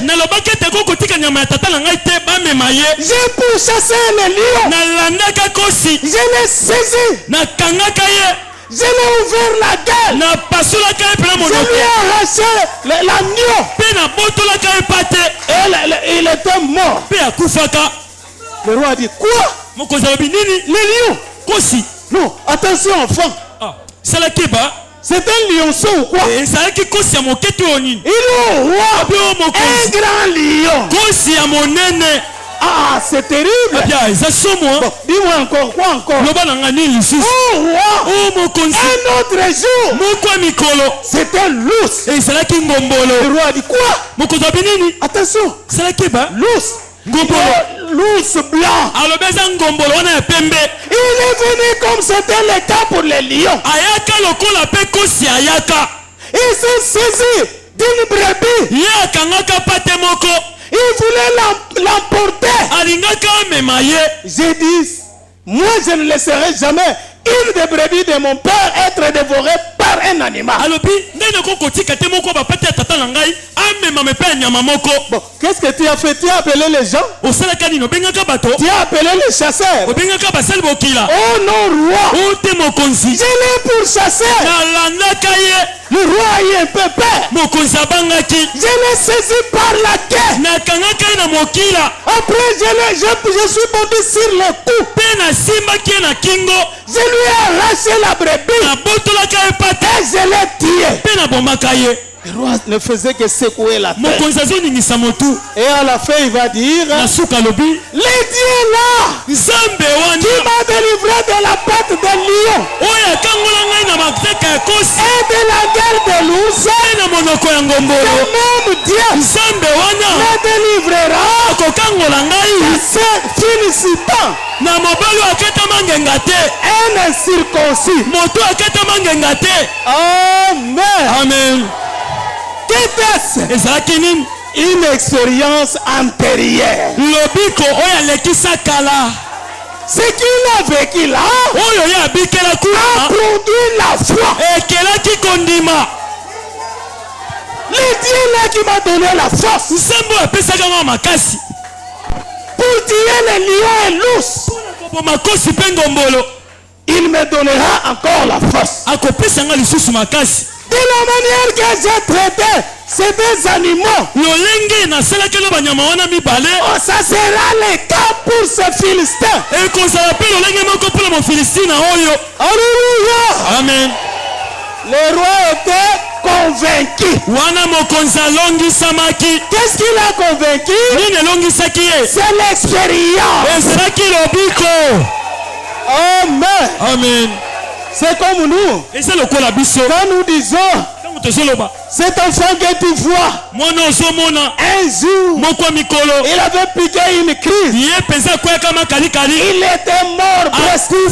J'ai pourchassé le lion. Je l'ai saisi. Je l'ai ouvert la gueule. Je lui ai arraché l'agneau. Et il était mort. Le roi a dit quoi? Le lion. Non, attention enfant. C'est un lionceau ou quoi? Il est au roi. Un grand lion. Ah, c'est terrible. Bon, dis-moi encore, quoi encore? Oh roi, un autre jour, c'était lousse. Le roi a dit quoi? Attention, lousse. Lousse blanc. Il est venu comme c'était le cas pour les lions. Il s'est saisi d'une brebis. Il voulait l'emporter. J'ai dit, moi je ne laisserai jamais une des brebis de mon père être dévorée par un animal. Bon, qu'est-ce que tu as fait? Tu as appelé les gens? Tu as appelé les chasseurs? Oh non, roi, je l'ai pourchassé. Le roi a eu un peu peur. Je l'ai saisi par la queue. Après je suis monté sur le cou. Je lui ai arraché la brebis. Et je l'ai tué. Le roi ne faisait que secouer la tête. Et à la fin il va dire, les dieux là qui m'a délivré de la patte de lion et de la gueule de l'ours, le même Dieu me délivrera de ce félicitant un incirconcis. Amen. Qu'est-ce? Une expérience antérieure. Ce qu'il a vécu là a produit la foi. Le Dieu là qui m'a donné la force pour tuer les lions et l'ours, il me donnera encore la force. De la manière que j'ai traité ces deux animaux, ça sera le cas pour ces Philistins. Alléluia. Amen. Le roi était convaincu. Qu'est-ce qu'il a convaincu? C'est l'expérience. Amen. Amen. C'est comme nous. Quand nous disons Cet enfant que tu vois, un jour, il avait piqué une crise. Il était mort presque. Nous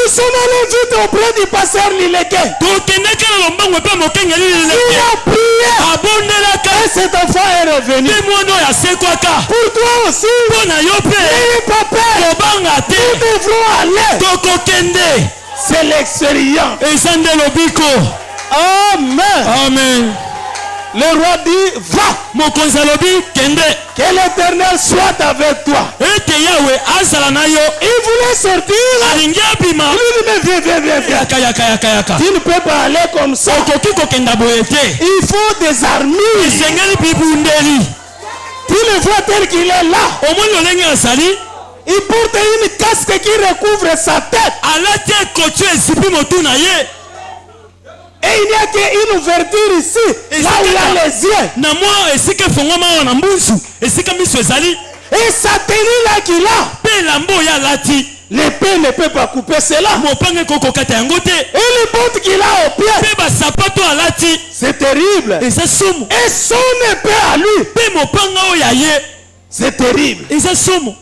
sommes allés vite auprès du pasteur Lileke. Il a prié. Et cet enfant est revenu. Pour toi aussi, n'ayez pas peur. Nous devrons aller. C'est l'expérience. Amen. Amen. Le roi dit, va. Que l'Éternel soit avec toi. Il voulait sortir. Il lui dit, mais viens. Tu ne peux pas aller comme ça. Il faut des armures. Tu le vois tel qu'il est là. Il porte une casque qui recouvre sa tête. Et il n'y a qu'une ouverture ici, là où il y a les yeux. Et sa tenue là qu'il a, l'épée ne peut pas couper cela. Et les bottes qu'il a au pied, c'est terrible. Et son épée à lui, c'est terrible.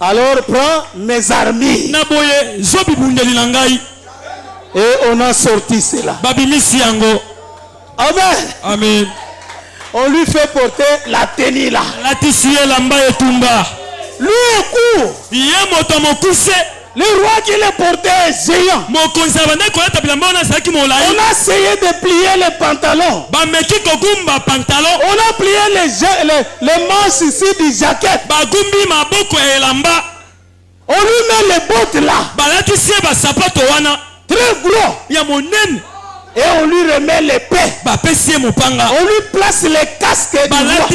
Alors prends mes armes. Et on a sorti cela. Amen. Amen. On lui fait porter la tenue là. Lui est court. Le roi qui le portait est géant. On a essayé de plier les pantalons. On a plié les manches ici du jacket. On lui met les bottes là. Très gros. Et on lui remet l'épée. On lui place les casques du roi.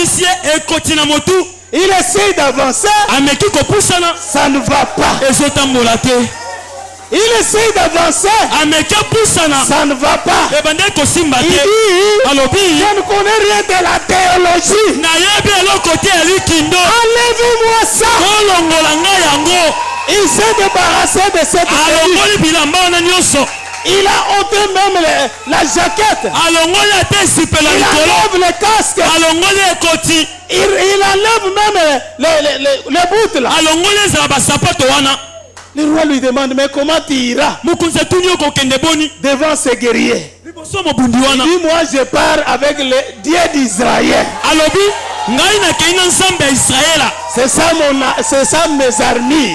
Il essaye d'avancer. Ça ne va pas. Il essaye d'avancer. Ça ne va pas. Il dit, je ne connais rien de la théologie. Enlève-moi ça. Il s'est débarrassé de cette théologie. Il a ôté même la jaquette. Il enlève le casque. Il enlève même les bottes là. Le roi lui demande, mais comment tu iras devant ces guerriers? Il dit, moi je pars avec le Dieu d'Israël. C'est ça mes armées.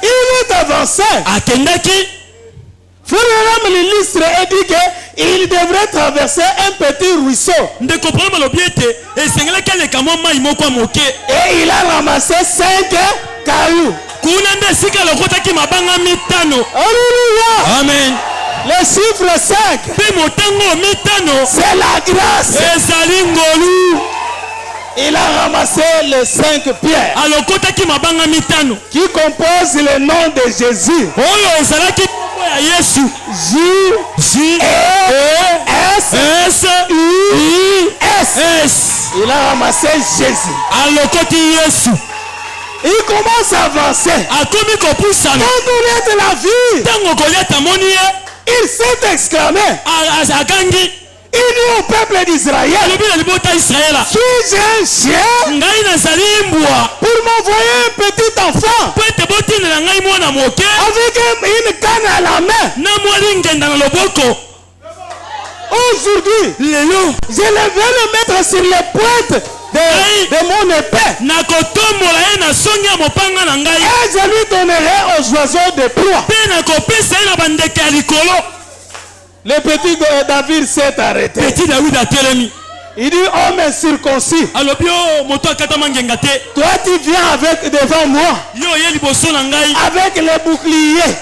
Il est avancé. Frère l'illustre et dit qu'il devrait traverser un petit ruisseau. Et il a ramassé 5 cailloux. Alléluia. Amen. Le chiffre 5, c'est la grâce. Il a ramassé les 5 pierres qui composent le nom de Jésus. J-E-S-U-S. Il a ramassé Jésus. Il commence à avancer. Quand on est de la vie, il s'est exclamé. Il dit au peuple d'Israël, suis-je un chien pour m'envoyer un petit enfant avec une canne à la main? Aujourd'hui, je vais le mettre sur les pointes de mon épée. Et je lui donnerai aux oiseaux de proie. Le petit David s'est arrêté. Il dit, homme incirconcis, toi tu viens devant moi avec les boucliers,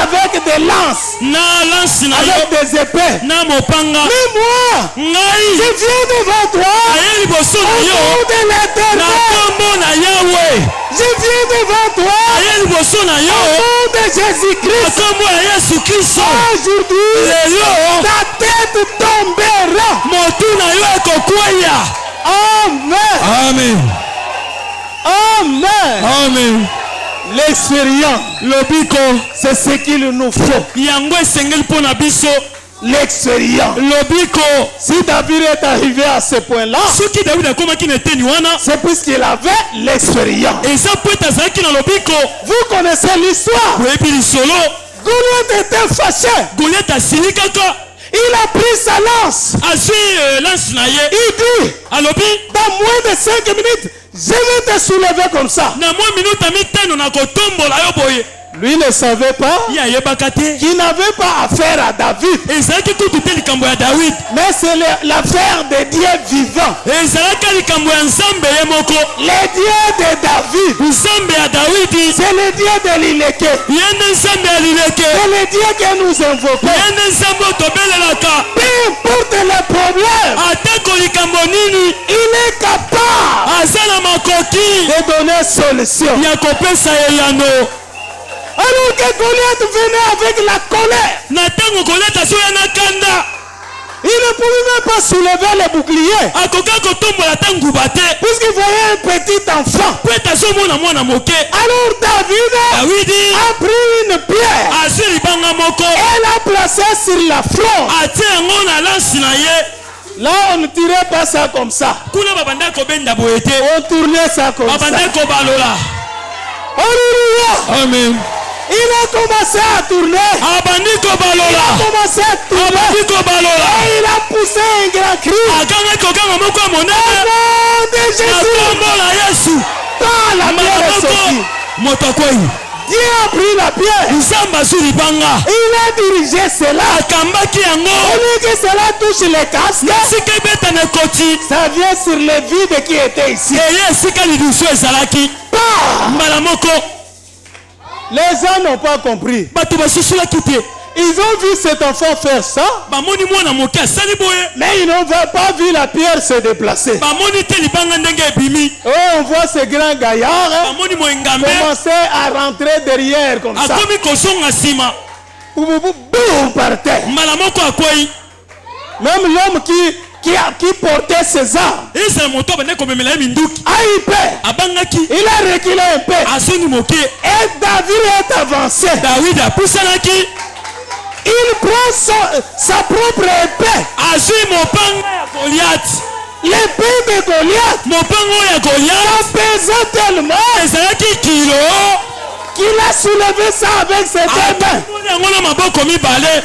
avec des lances, avec des épées. Mais moi, je viens devant toi au nom de l'Éternel. Je viens devant toi au nom de Jésus-Christ. Aujourd'hui, ta tête tombera. Amen. Amen. Amen. Amen. L'expérience, lobiko c'est ce qu'il nous faut. yango esengeli mpo na biso. L'expérience. Lobiko Si David est arrivé à ce point-là, soki David akomaki na eteni wana c'est puisqu'il avait l'expérience. eza mpo ete azalaki na lobiko. Vous connaissez l'histoire. boyebi lisolo Goliath était fâché. Goliath asili kaka Il a pris sa lance. azwi lance na ye Il dit, alobi dans moins de 5 minutes, je vais te soulever comme ça. na mwa minuta mitano na kotombola yo boye. Lui ne savait pas ye ayebaka te qu'il n'avait pas affaire à David. ezalaki kutu te likambo ya David, Mais c'est l'affaire de Dieu vivant. ezalaka likambo ya nzambe ye moko. Le Dieu de David, nzambe ya Dawidi c'est le Dieu de l'Ileke. ye nde nzambe ya lileke, C'est le Dieu que nous invoquons. ye nde nzambe oyo tobelelaka. Peu importe le problème, atako likambo nini il est capable aza na makoki de donner solution. ya kopesa eyano. Alors que Goliath venait avec la colère, na ntango Goliath azoya na kanda il ne pouvait même pas soulever le bouclier. akoka kotombola ta nguba te Puisqu'il voyait un petit enfant. mpo ete azomona mwana moke. Alors David Dawidi a pris une pierre azwi libanga moko et l'a placée sur la fronte. atie yango na lansi na ye. Là, on ne tirait pas ça comme ça. kuna babanda kobenda boye te, On tournait ça comme ça. babanda kobalola. Alléluia. Amen. Il a commencé à tourner. abandi Il a kobalola, commencé à tourner. abandi kobalola. Et il a poussé un grand cri. akangaki kokanga moko ya Au monene nom de Jésus. akombola Yesu. Quand la pierre est sortie, moto akwei Dieu a pris la pierre. nzambe azwi libanga Il a dirigé cela. akambaki yango Au lieu que cela touche les casques, esika ebeta na ekoti ça vient sur le vide qui était ici. eye esika lidusu ezalaki Bah! mbala moko. Les gens n'ont pas compris. bato basusulaki te, Ils ont vu cet enfant faire ça, bamoni mwana moke asali boye, mais ils n'ont pas vu la pierre se déplacer. bamoni te libanga ndenge ebimi, Oh, on voit ce grand gaillard bamoni moyengambe commencer à rentrer derrière comme ça. akomi kozonga nsima, Boum, par terre. mbala moko akwei. Même l'homme qui portait ses armes ezala moto abande komemela ye minduki a eu peur. abangaki, Il a reculé un peu. azongi moke. Et David est avancé. Dawidi apusanaki, Il prend sa propre épée. azwi mopanga ya Goliath. L'épée de Goliath mopanga oyo ya Goliath pesait tellement ezalaki kilo, qu'il a soulevé ça avec ses deux mains. atongoli yango na maboko mibale.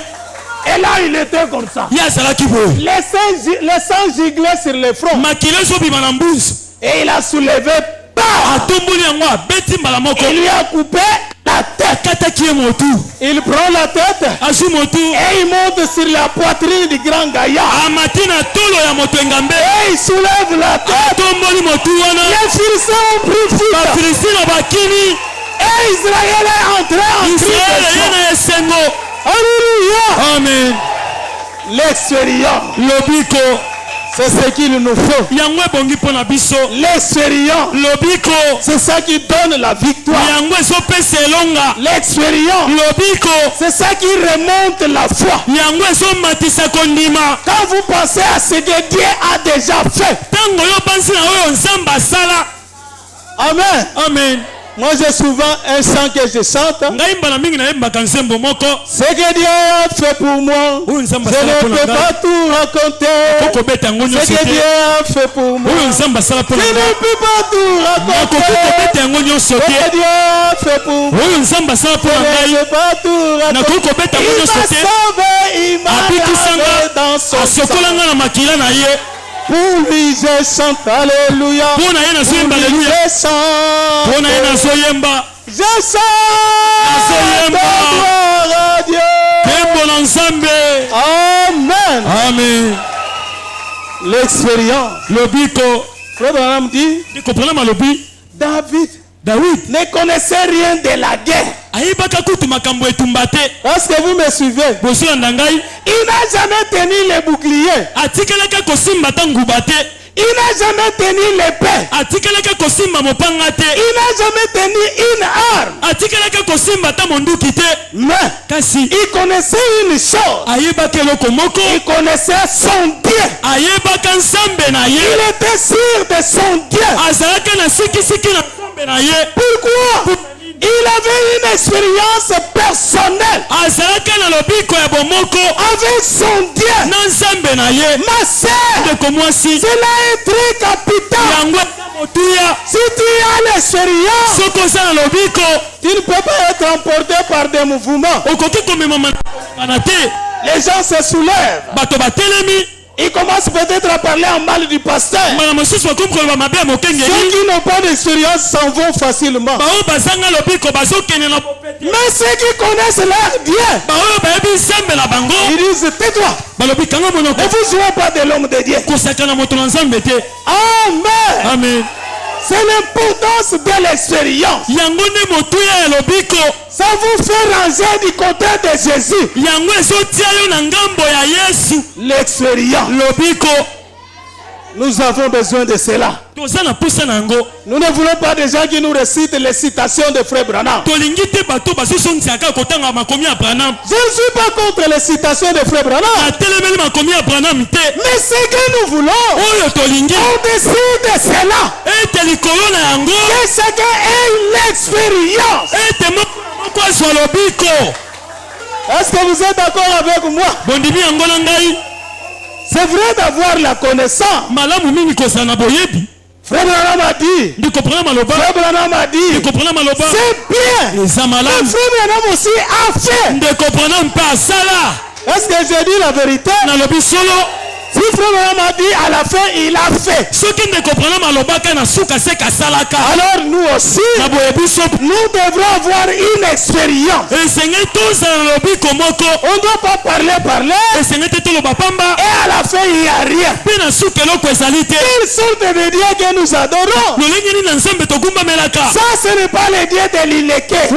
Et là, il était comme ça. ye azalaki boye, Le sang giglait sur le front. makila ezobima na mbuzi. Et il a soulevé. Bah! atomboli yango abeti mbala moko, Il lui a coupé la tête. akataki ye motu, Il prend la tête azwi motu et il monte sur la poitrine du grand gaillard. amati na tolo ya moto engambe, Et il soulève la tête. atomboli motu wana. Les Philistins ont pris fuite. bafilistine bakini, Et Israël est entré en israele ye crise. na esengo. Alléluia. Amen. L'expérience, lobiko c'est ce qu'il nous faut. yango ebongi mpo na biso. L'expérience, lobiko c'est ça qui donne la victoire. yango ezopesa elonga. L'expérience, lobiko c'est ça qui remonte la foi. yango ezomatisa kondima. Quand vous pensez à ce que Dieu a déjà fait. ntango yo bansi na oyo nzambe asala. Amen. Amen. Moi, j'ai souvent un chant que je chante. ngai mbala mingi nayembaka nzembo moko Ce que Dieu a fait pour moi, oyo je nzambe asala mpo ne na peux ngai. pas tout raconter. okobeta yango Ce nyonso que Dieu te, a fait pour moi, oyo nzambe asala mpo je na ne ngai. peux pas tout nakoki raconter. kobeta yango nyonso Ce que te, Dieu a fait pour moi, oyo nzambe asala mpo na je ne ngai. peux pas tout nakoki raconter. kobeta yango Il nyonso m'a te, sauvé, il m'a lavé abikisanga, dans son asokola sang. nga na makila na ye. Pour lui, je chante Alléluia. mpo na ye nazoyemba Pour lui, aleluya, je chante. mpo na ye nazoyemba. Je chante gloire à Dieu. Kembo na nzambe. Amen. Amen. L'expérience. lobiko Frère Branham dit, ndikopona malobi David David ne connaissait rien de la guerre. ayebaka kutu makambo etumba te. Est-ce que vous me suivez? bosolanda ngai Il n'a jamais tenu les boucliers. atikelaka kosimba ta nguba te, Il n'a jamais tenu l'épée. atikelaka kosimba mopanga te, Il n'a jamais tenu une arme. atikelaka kosimba ta monduki te. Mais kasi il connaissait une chose. ayebaka eloko moko, Il connaissait son Dieu. ayebaka nzambe na ye, Il était sûr de son Dieu. azalaka na sikisiki na nzambe na ye. Pourquoi? Il avait une expérience personnelle avec son Dieu. Ma sœur, cela est très capital. Si tu as l'expérience, tu ne peux pas être emporté par des mouvements. Les gens se soulèvent. Ils commencent peut-être à parler en mal du pasteur. Ceux qui n'ont pas d'expérience s'en vont facilement. Mais ceux qui connaissent leur Dieu, ils disent tais-toi. Ne vous jouez pas de l'homme de Dieu. Amen. Amen. C'est l'importance de l'expérience. Ça vous fait ranger du côté de Jésus. L'expérience. Nous avons besoin de cela. Nous ne voulons pas des gens qui nous récitent les citations de Frère Branham. Je ne suis pas contre les citations de Frère Branham. Mais ce que nous voulons, au-dessus de cela, c'est ce qu'est l'expérience. Est-ce que vous êtes d'accord avec moi? C'est vrai d'avoir la connaissance. Frère Branham a dit. Frère Branham a dit. C'est bien. Mais Frère Branham aussi a fait. Est-ce que j'ai dit la vérité? Si Frère Branham a dit à la fin, il a fait. Alors nous aussi, nous devrons avoir une expéririence. On ne doit pas parler. Et à la fin, il n'y a rien. Quelle sorte de Dieu que nous adorons? Ça, ce n'est pas le Dieu de l'Iléké. Le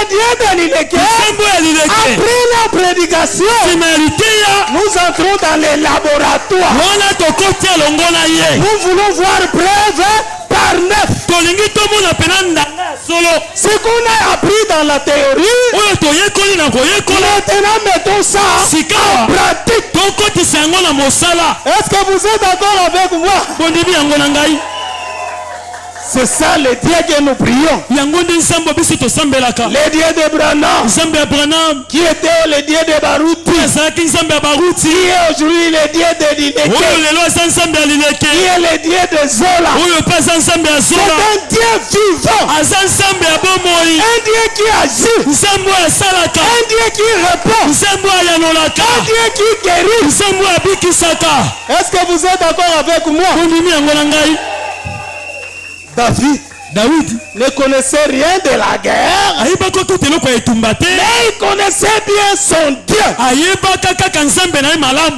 Dieu de l'Iléké, après la prédication, nous entrons dans les laboratoires. Nous voulons voir preuve par neuf. Ce qu'on a appris dans la théorie, maintenant mettons ça en pratique. Est-ce que vous êtes d'accord avec moi? C'est ça le Dieu que nous prions. Le Dieu de Branham, qui était le Dieu de Baruti, qui est aujourd'hui le Dieu de Linéké, qui est le Dieu de Zola. C'est un Dieu vivant, un Dieu qui agit, un Dieu qui répond, un Dieu qui guérit. Est-ce que vous êtes d'accord avec moi? David ne connaissait rien de la guerre, mais il connaissait bien son Dieu.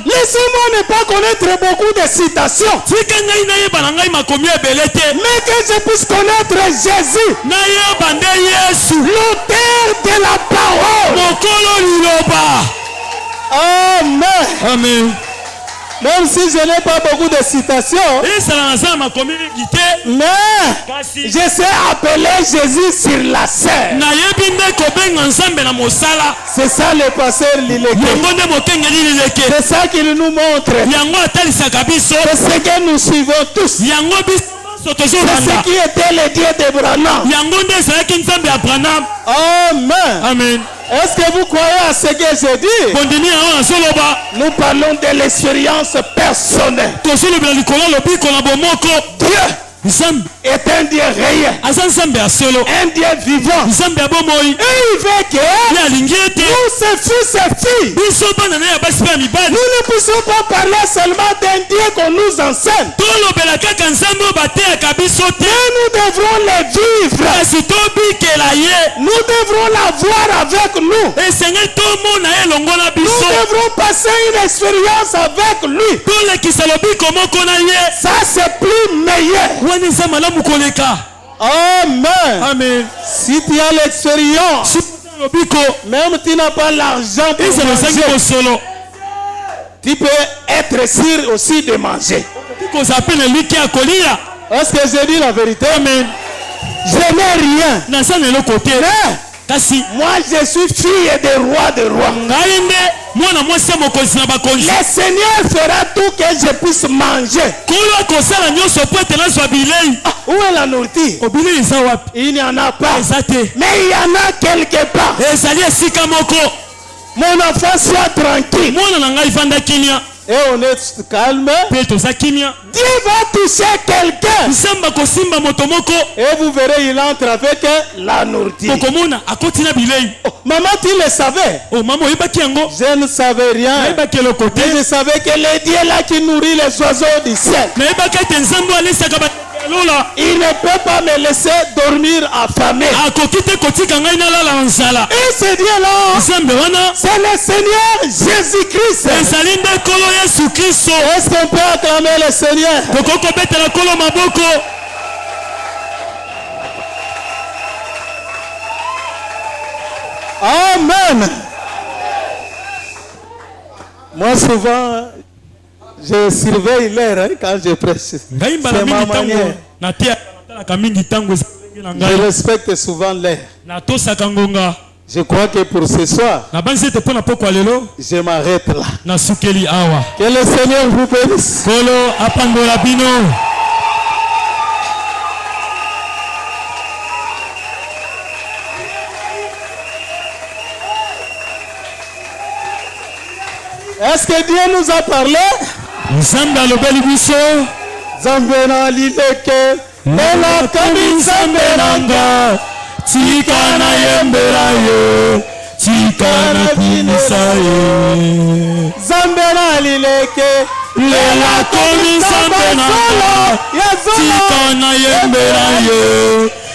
Laissez-moi ne pas connaître beaucoup de citations, mais que je puisse connaître Jésus, l'auteur de la parole. Amen. Amen. Même si je n'ai pas beaucoup de citations, mais je sais appeler Jésus sur la scène. C'est ça le pasteur Liléké. C'est ça qu'il nous montre. C'est ce que nous suivons tous. C'est ce qui était le Dieu de Branham. Amen. Amen. Est-ce que vous croyez à ce que je dis? Nous parlons de l'expérience personnelle. Dieu est un Dieu réel, un Dieu vivant. Et il veut que nous, ses fils et filles, nous ne puissions pas parler seulement d'un Dieu qu'on nous enseigne, mais nous devrons le vivre. Nous devrons l'avoir avec nous. Nous devrons passer une expérience avec lui. Ça, c'est plus meilleur. Amen. Amen. Si tu as l'expérience, même si tu n'as pas l'argent pour manger, tu peux être sûr aussi de manger. Est-ce que je dis la vérité? Amen. Je n'ai rien. Mais moi je suis fille des rois de rois. Le Seigneur fera tout que je puisse manger. Où est la nourriture? Il n'y en a pas. Mais il y en a quelque part. Mon enfant soit tranquille. Et on est calme. Dieu va toucher quelqu'un. Et vous verrez, il entre avec la nourriture. Oh, maman, tu le savais? Je ne savais rien. Je ne savais que le Dieu là qui nourrit les oiseaux du ciel, il ne peut pas me laisser dormir affamé. Et ce Dieu là, c'est le Seigneur Jésus-Christ. Est-ce qu'on peut acclamer le Seigneur? Amen. Moi souvent, je surveille l'heure quand je prêche. C'est ma manière. Je respecte souvent l'heure. Je crois que pour ce soir, je m'arrête là. Que le Seigneur vous bénisse. Est-ce que Dieu nous a parlé? Zambena lileke Ela kami Zambenanga Tikana yembera ye Tikana kinisa ye Zambena lileke Ela kami Zambenanga Tikana yembera ye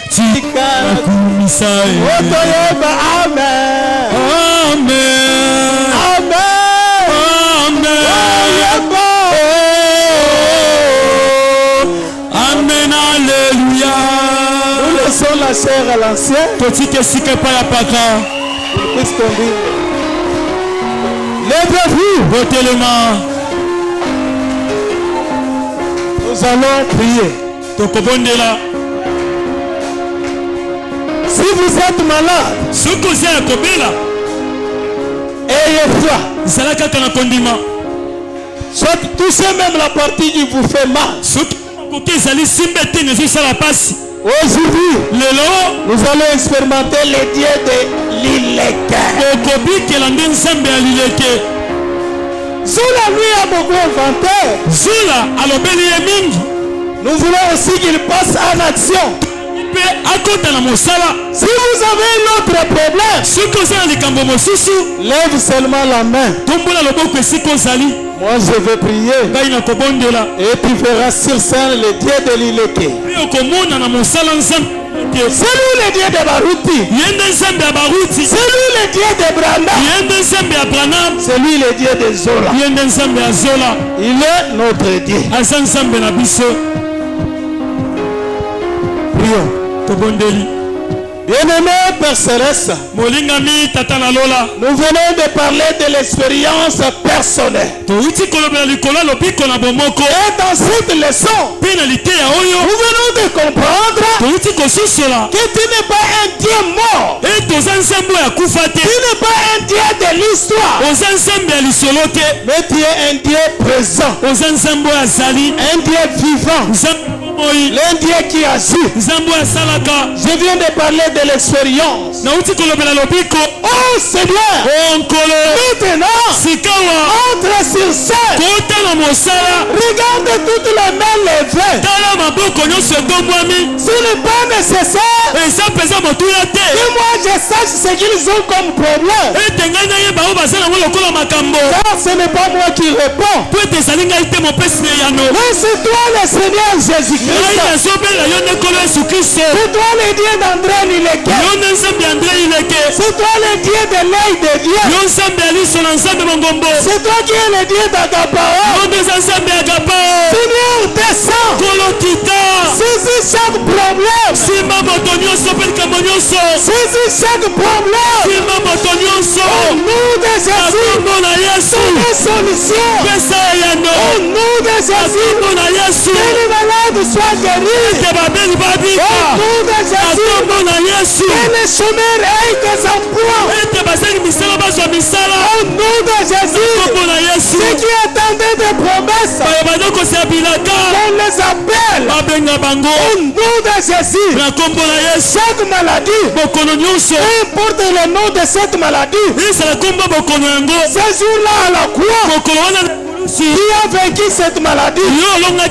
Tikana kinisa ye Otoyeba amen. Amen. Amen. Amen. Alléluia. Nous laissons la chair à l'ancien. Lèvez-vous. Nous allons prier. Si vous êtes malade, ayez foi. Soit touchez même la partie qui vous fait mal. Aujourd'hui, nous allons expérimenter les dieux de l'Ileke. Zula lui a beaucoup inventé. Nous voulons aussi qu'il passe en action. Si vous avez un autre problème, lève seulement la main. Moi je vais prier. Et tu verras sur scène le Dieu de l'Ileke. C'est lui le Dieu de Baruti. C'est lui le Dieu de Branham. C'est lui le Dieu de Zola. Il est notre Dieu. Prions. Bien-aimé Père Céleste, nous venons de parler de l'expérience personnelle. Et dans cette leçon, nous venons de comprendre que tu n'es pas un Dieu mort. Tu n'es pas un Dieu de l'histoire. Mais tu es un Dieu présent. Un Dieu vivant. L'un Dieu qui agit. Je viens de parler de l'expérience. Oh Seigneur, maintenant, entre sur scène. Regarde toutes les mains levées. Ce n'est pas nécessaire que moi je sache ce qu'ils ont comme problème. Car ce n'est pas moi qui réponds. Mais c'est toi le Seigneur Jésus-Christ. C'est toi le Dieu d'André Nileke. C'est toi le Dieu de l'œil de Dieu. C'est toi qui es le Dieu d'Agapao. Seigneur, descends. Saisis chaque problème. Saisis chaque problème. Au nom de Jésus. Yesu. Une solution. Pesa yano. Au nom de Jésus. Kombo na Yesu. Que les malades soient guéris. Que babeli babika. Au nom de Jésus. Kombo na Yesu. Que les chômeurs aient des emplois. Ete basali misala bazwa misala. Au nom de Jésus. Kombo na Yesu. Ceux qui attendaient des promesses. Bayo badoko se bilaka. On les appelle. Babenga bango. Au nom de Jésus. Na kombo na Yesu. Cette maladie. Bokono nyonso. Peu importe le nom de cette maladie. Ezala kombo bokono yango. Ce jour-là à la croix. Bokono wana si. Qui a vaincu cette maladie? Yo longa.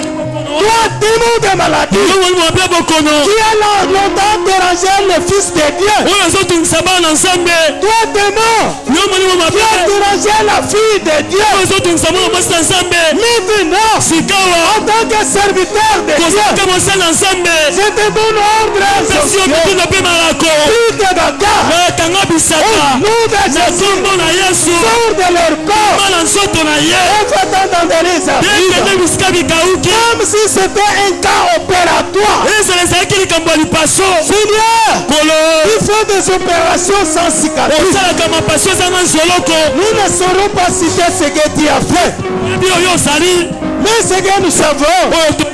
Toi, démon de maladie. Yo wani mwabe bokono. Qui a longtemps dérangé le Fils de Dieu? Oyo azotungisa bana nzambe. Toi, démon. Yo mani Qui a mwabe. dérangé la fille de Dieu? Oyo azotungisa mwana mwasi na nzambe. Maintenant, Sikawa. en tant que serviteur de Dieu, Kosaka mosala na nzambe. je te donne ordre Pesi yo bituna pe malako. Prie de Dakar. Kanga bisaka. Au nom de Na Jésus, kombo na Yesu. sors de leur corps Mala nzoto na ye. et fais entendre les Ekende affaires. bisika bikauki. Comme si c'était un cas opératoire. Ezala ezalaki likambo ya lipaso. Seigneur, Kolo. il faut des opérations sans cicatrice. osalaka mapasio ezanga nzoloko. Nous ne saurons pas citer ce que tu as fait. Yebi oyo ozali. Mais ce que nous savons, Oyo to-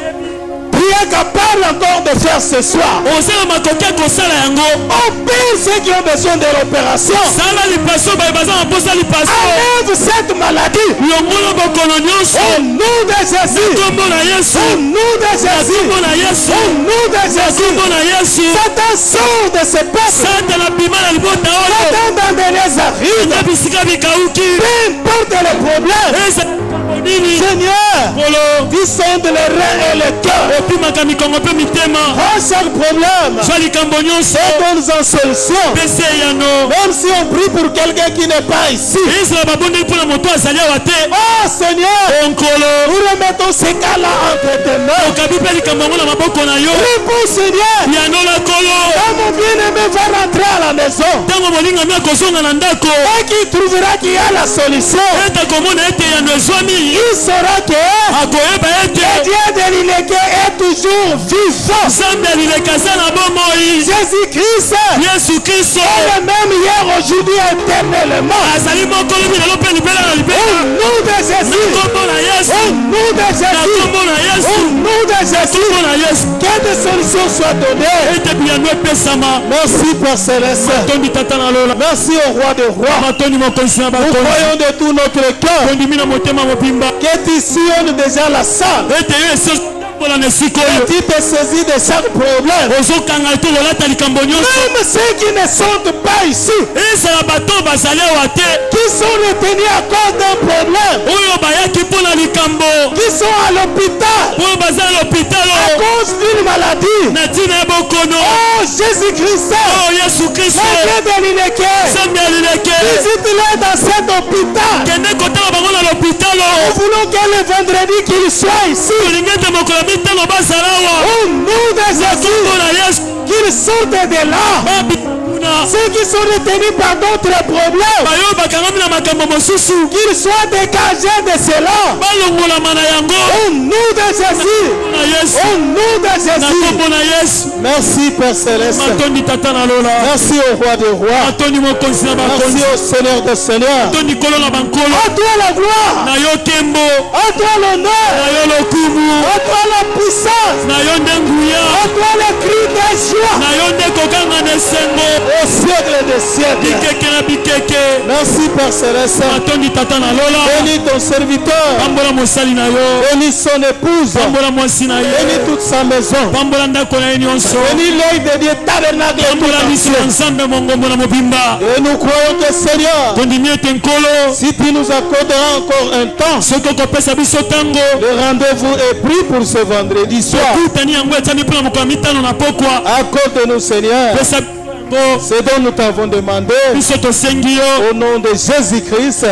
tu es capable encore de faire ce soir. ozala makoki ya kosala yango. Opère ceux qui ont besoin de l'opération. sala lipaso baye baza na mposa lipaso. Enlève cette maladie. longola bokono nyonso. Au nom de Jésus. kombo na Yesu. Au nom de Jésus. kombo na Yesu. Au nom de Jésus. kombo na Yesu. Satan sort de ce peuple. satana bima na libota oyo. Satan dans de les arrive. na bisika bikauki. Peu importe le problème. ezala likambo nini. Seigneur, kolo. tu sondes les reins et le cœur. opimaka mikongo mpe mitema. Prends chaque problème. zwa likambo nyonso. Et donne-en solution. pese yano. Même si on prie pour quelqu'un qui n'est pas ici. ezala babondeli mpona moto azali awa te. Oh Seigneur, onkolo. nous remettons ces cas-là entre tes mains. okabi mpe likambo yango na maboko na yo. Réponds Seigneur. yano na kolo. Quand mon bien-aimé va rentrer à la maison, ntango molingami akozonga na ndako. et qu'il trouvera qu'il y a la solution, ete akomona ete yano ezwami. il saura que akoyeba le ete Dieu de l'Ilégué est toujours vivant. nzambe alileka aza na bomoi. Jésus-Christ yesu kristo est le même hier, aujourd'hui, éternellement. azali mokolo milelo mpe libela na Au libela. nom de na Jésus. kombo na Au yesu. nom de na Jésus. kombo na Au yesu. nom de na Jésus. kombo na yesu. Que des solutions soient données. ete biyano epesama. Merci Père Céleste. tondi tata na lola. Merci au roi des rois. matondi mokonzi na Nous bakonzi. croyons de tout notre cœur tondimi na motema mobimba. que tu sillonnes déjà la salle. ete yo esotambola na esika Et oyo. tu te saisis de chaque problème. ozokanga ete kolata likambo nyonso. Même ceux qui ne sont pas ici, ezala bato bazali awa te. qui sont retenus à cause d'un problème, oyo bayaki mpona likambo. qui sont à l'hôpital oyo baza na lopitalo. à cause d'une maladie. na ntina ya bokono. Oh Jésus-Christ, oyo yesu kristo. le Dieu de l'Ilégué, nzambe alileke. visite-les dans cet hôpital. kende kotala bango na Nous lopitalo. voulons que le vendredi qu'ils soient ici. tolingi ete mokolo ya mitano bazala awa. Au nom de Jésus, kombo na yesu. qu'ils sortent de là. babikuna. Ceux qui sont retenus par d'autres problèmes, bayo bakangami na makambo mosusu. qu'ils soient dégagés de cela. balongolama na yango. Au nom de Jésus. na yesu. Au nom de na Jésus. kombo na yesu. Merci Père Céleste. matondi tata na lola. Merci au roi des rois. matondi mokonzi na Merci bakonzi. au Seigneur des seigneurs. matondi kolo na bankolo. À toi la gloire. na yo kembo. À toi l'honneur. na yo lokumu. À toi la puissance. na yo nde nguya. À toi le cri de joie. na yo nde kokanga na esengo. Au siècle des siècles. bikeke na bikeke. Merci Père Céleste. matondi tata na lola. Bénis ton serviteur. pambola mosali na yo. Bénis son épouse. pambola mwasi na ye. Bénis toute sa maison. pambola ndako na ye nyonso. Bénis l'œil de Dieu tabernacle et tout pambola miso ya entier. nzambe mongombo na mobimba. Et nous croyons que Seigneur, tondimi ete nkolo. si tu nous accorderas encore un temps, soki okopesa biso ntango. le rendez-vous est pris pour ce vendredi soir. kutani yango etiami mpona mokolo ya mitano na pokwa. Accorde-nous Seigneur pesa yango ce dont nous t'avons demandé biso tosengi yo. au nom de Jésus-Christ.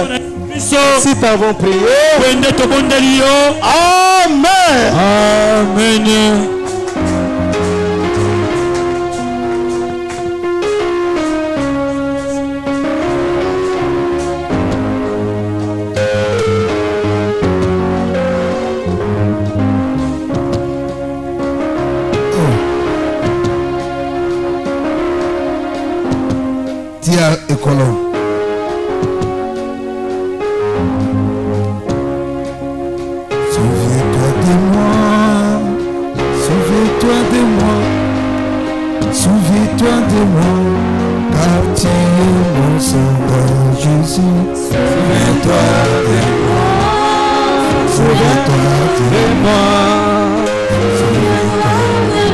biso Si t'avons prié. wende tobondeli yo. Amen. amen. Tia Ekolo. Souviens-toi de moi. Souviens-toi de moi.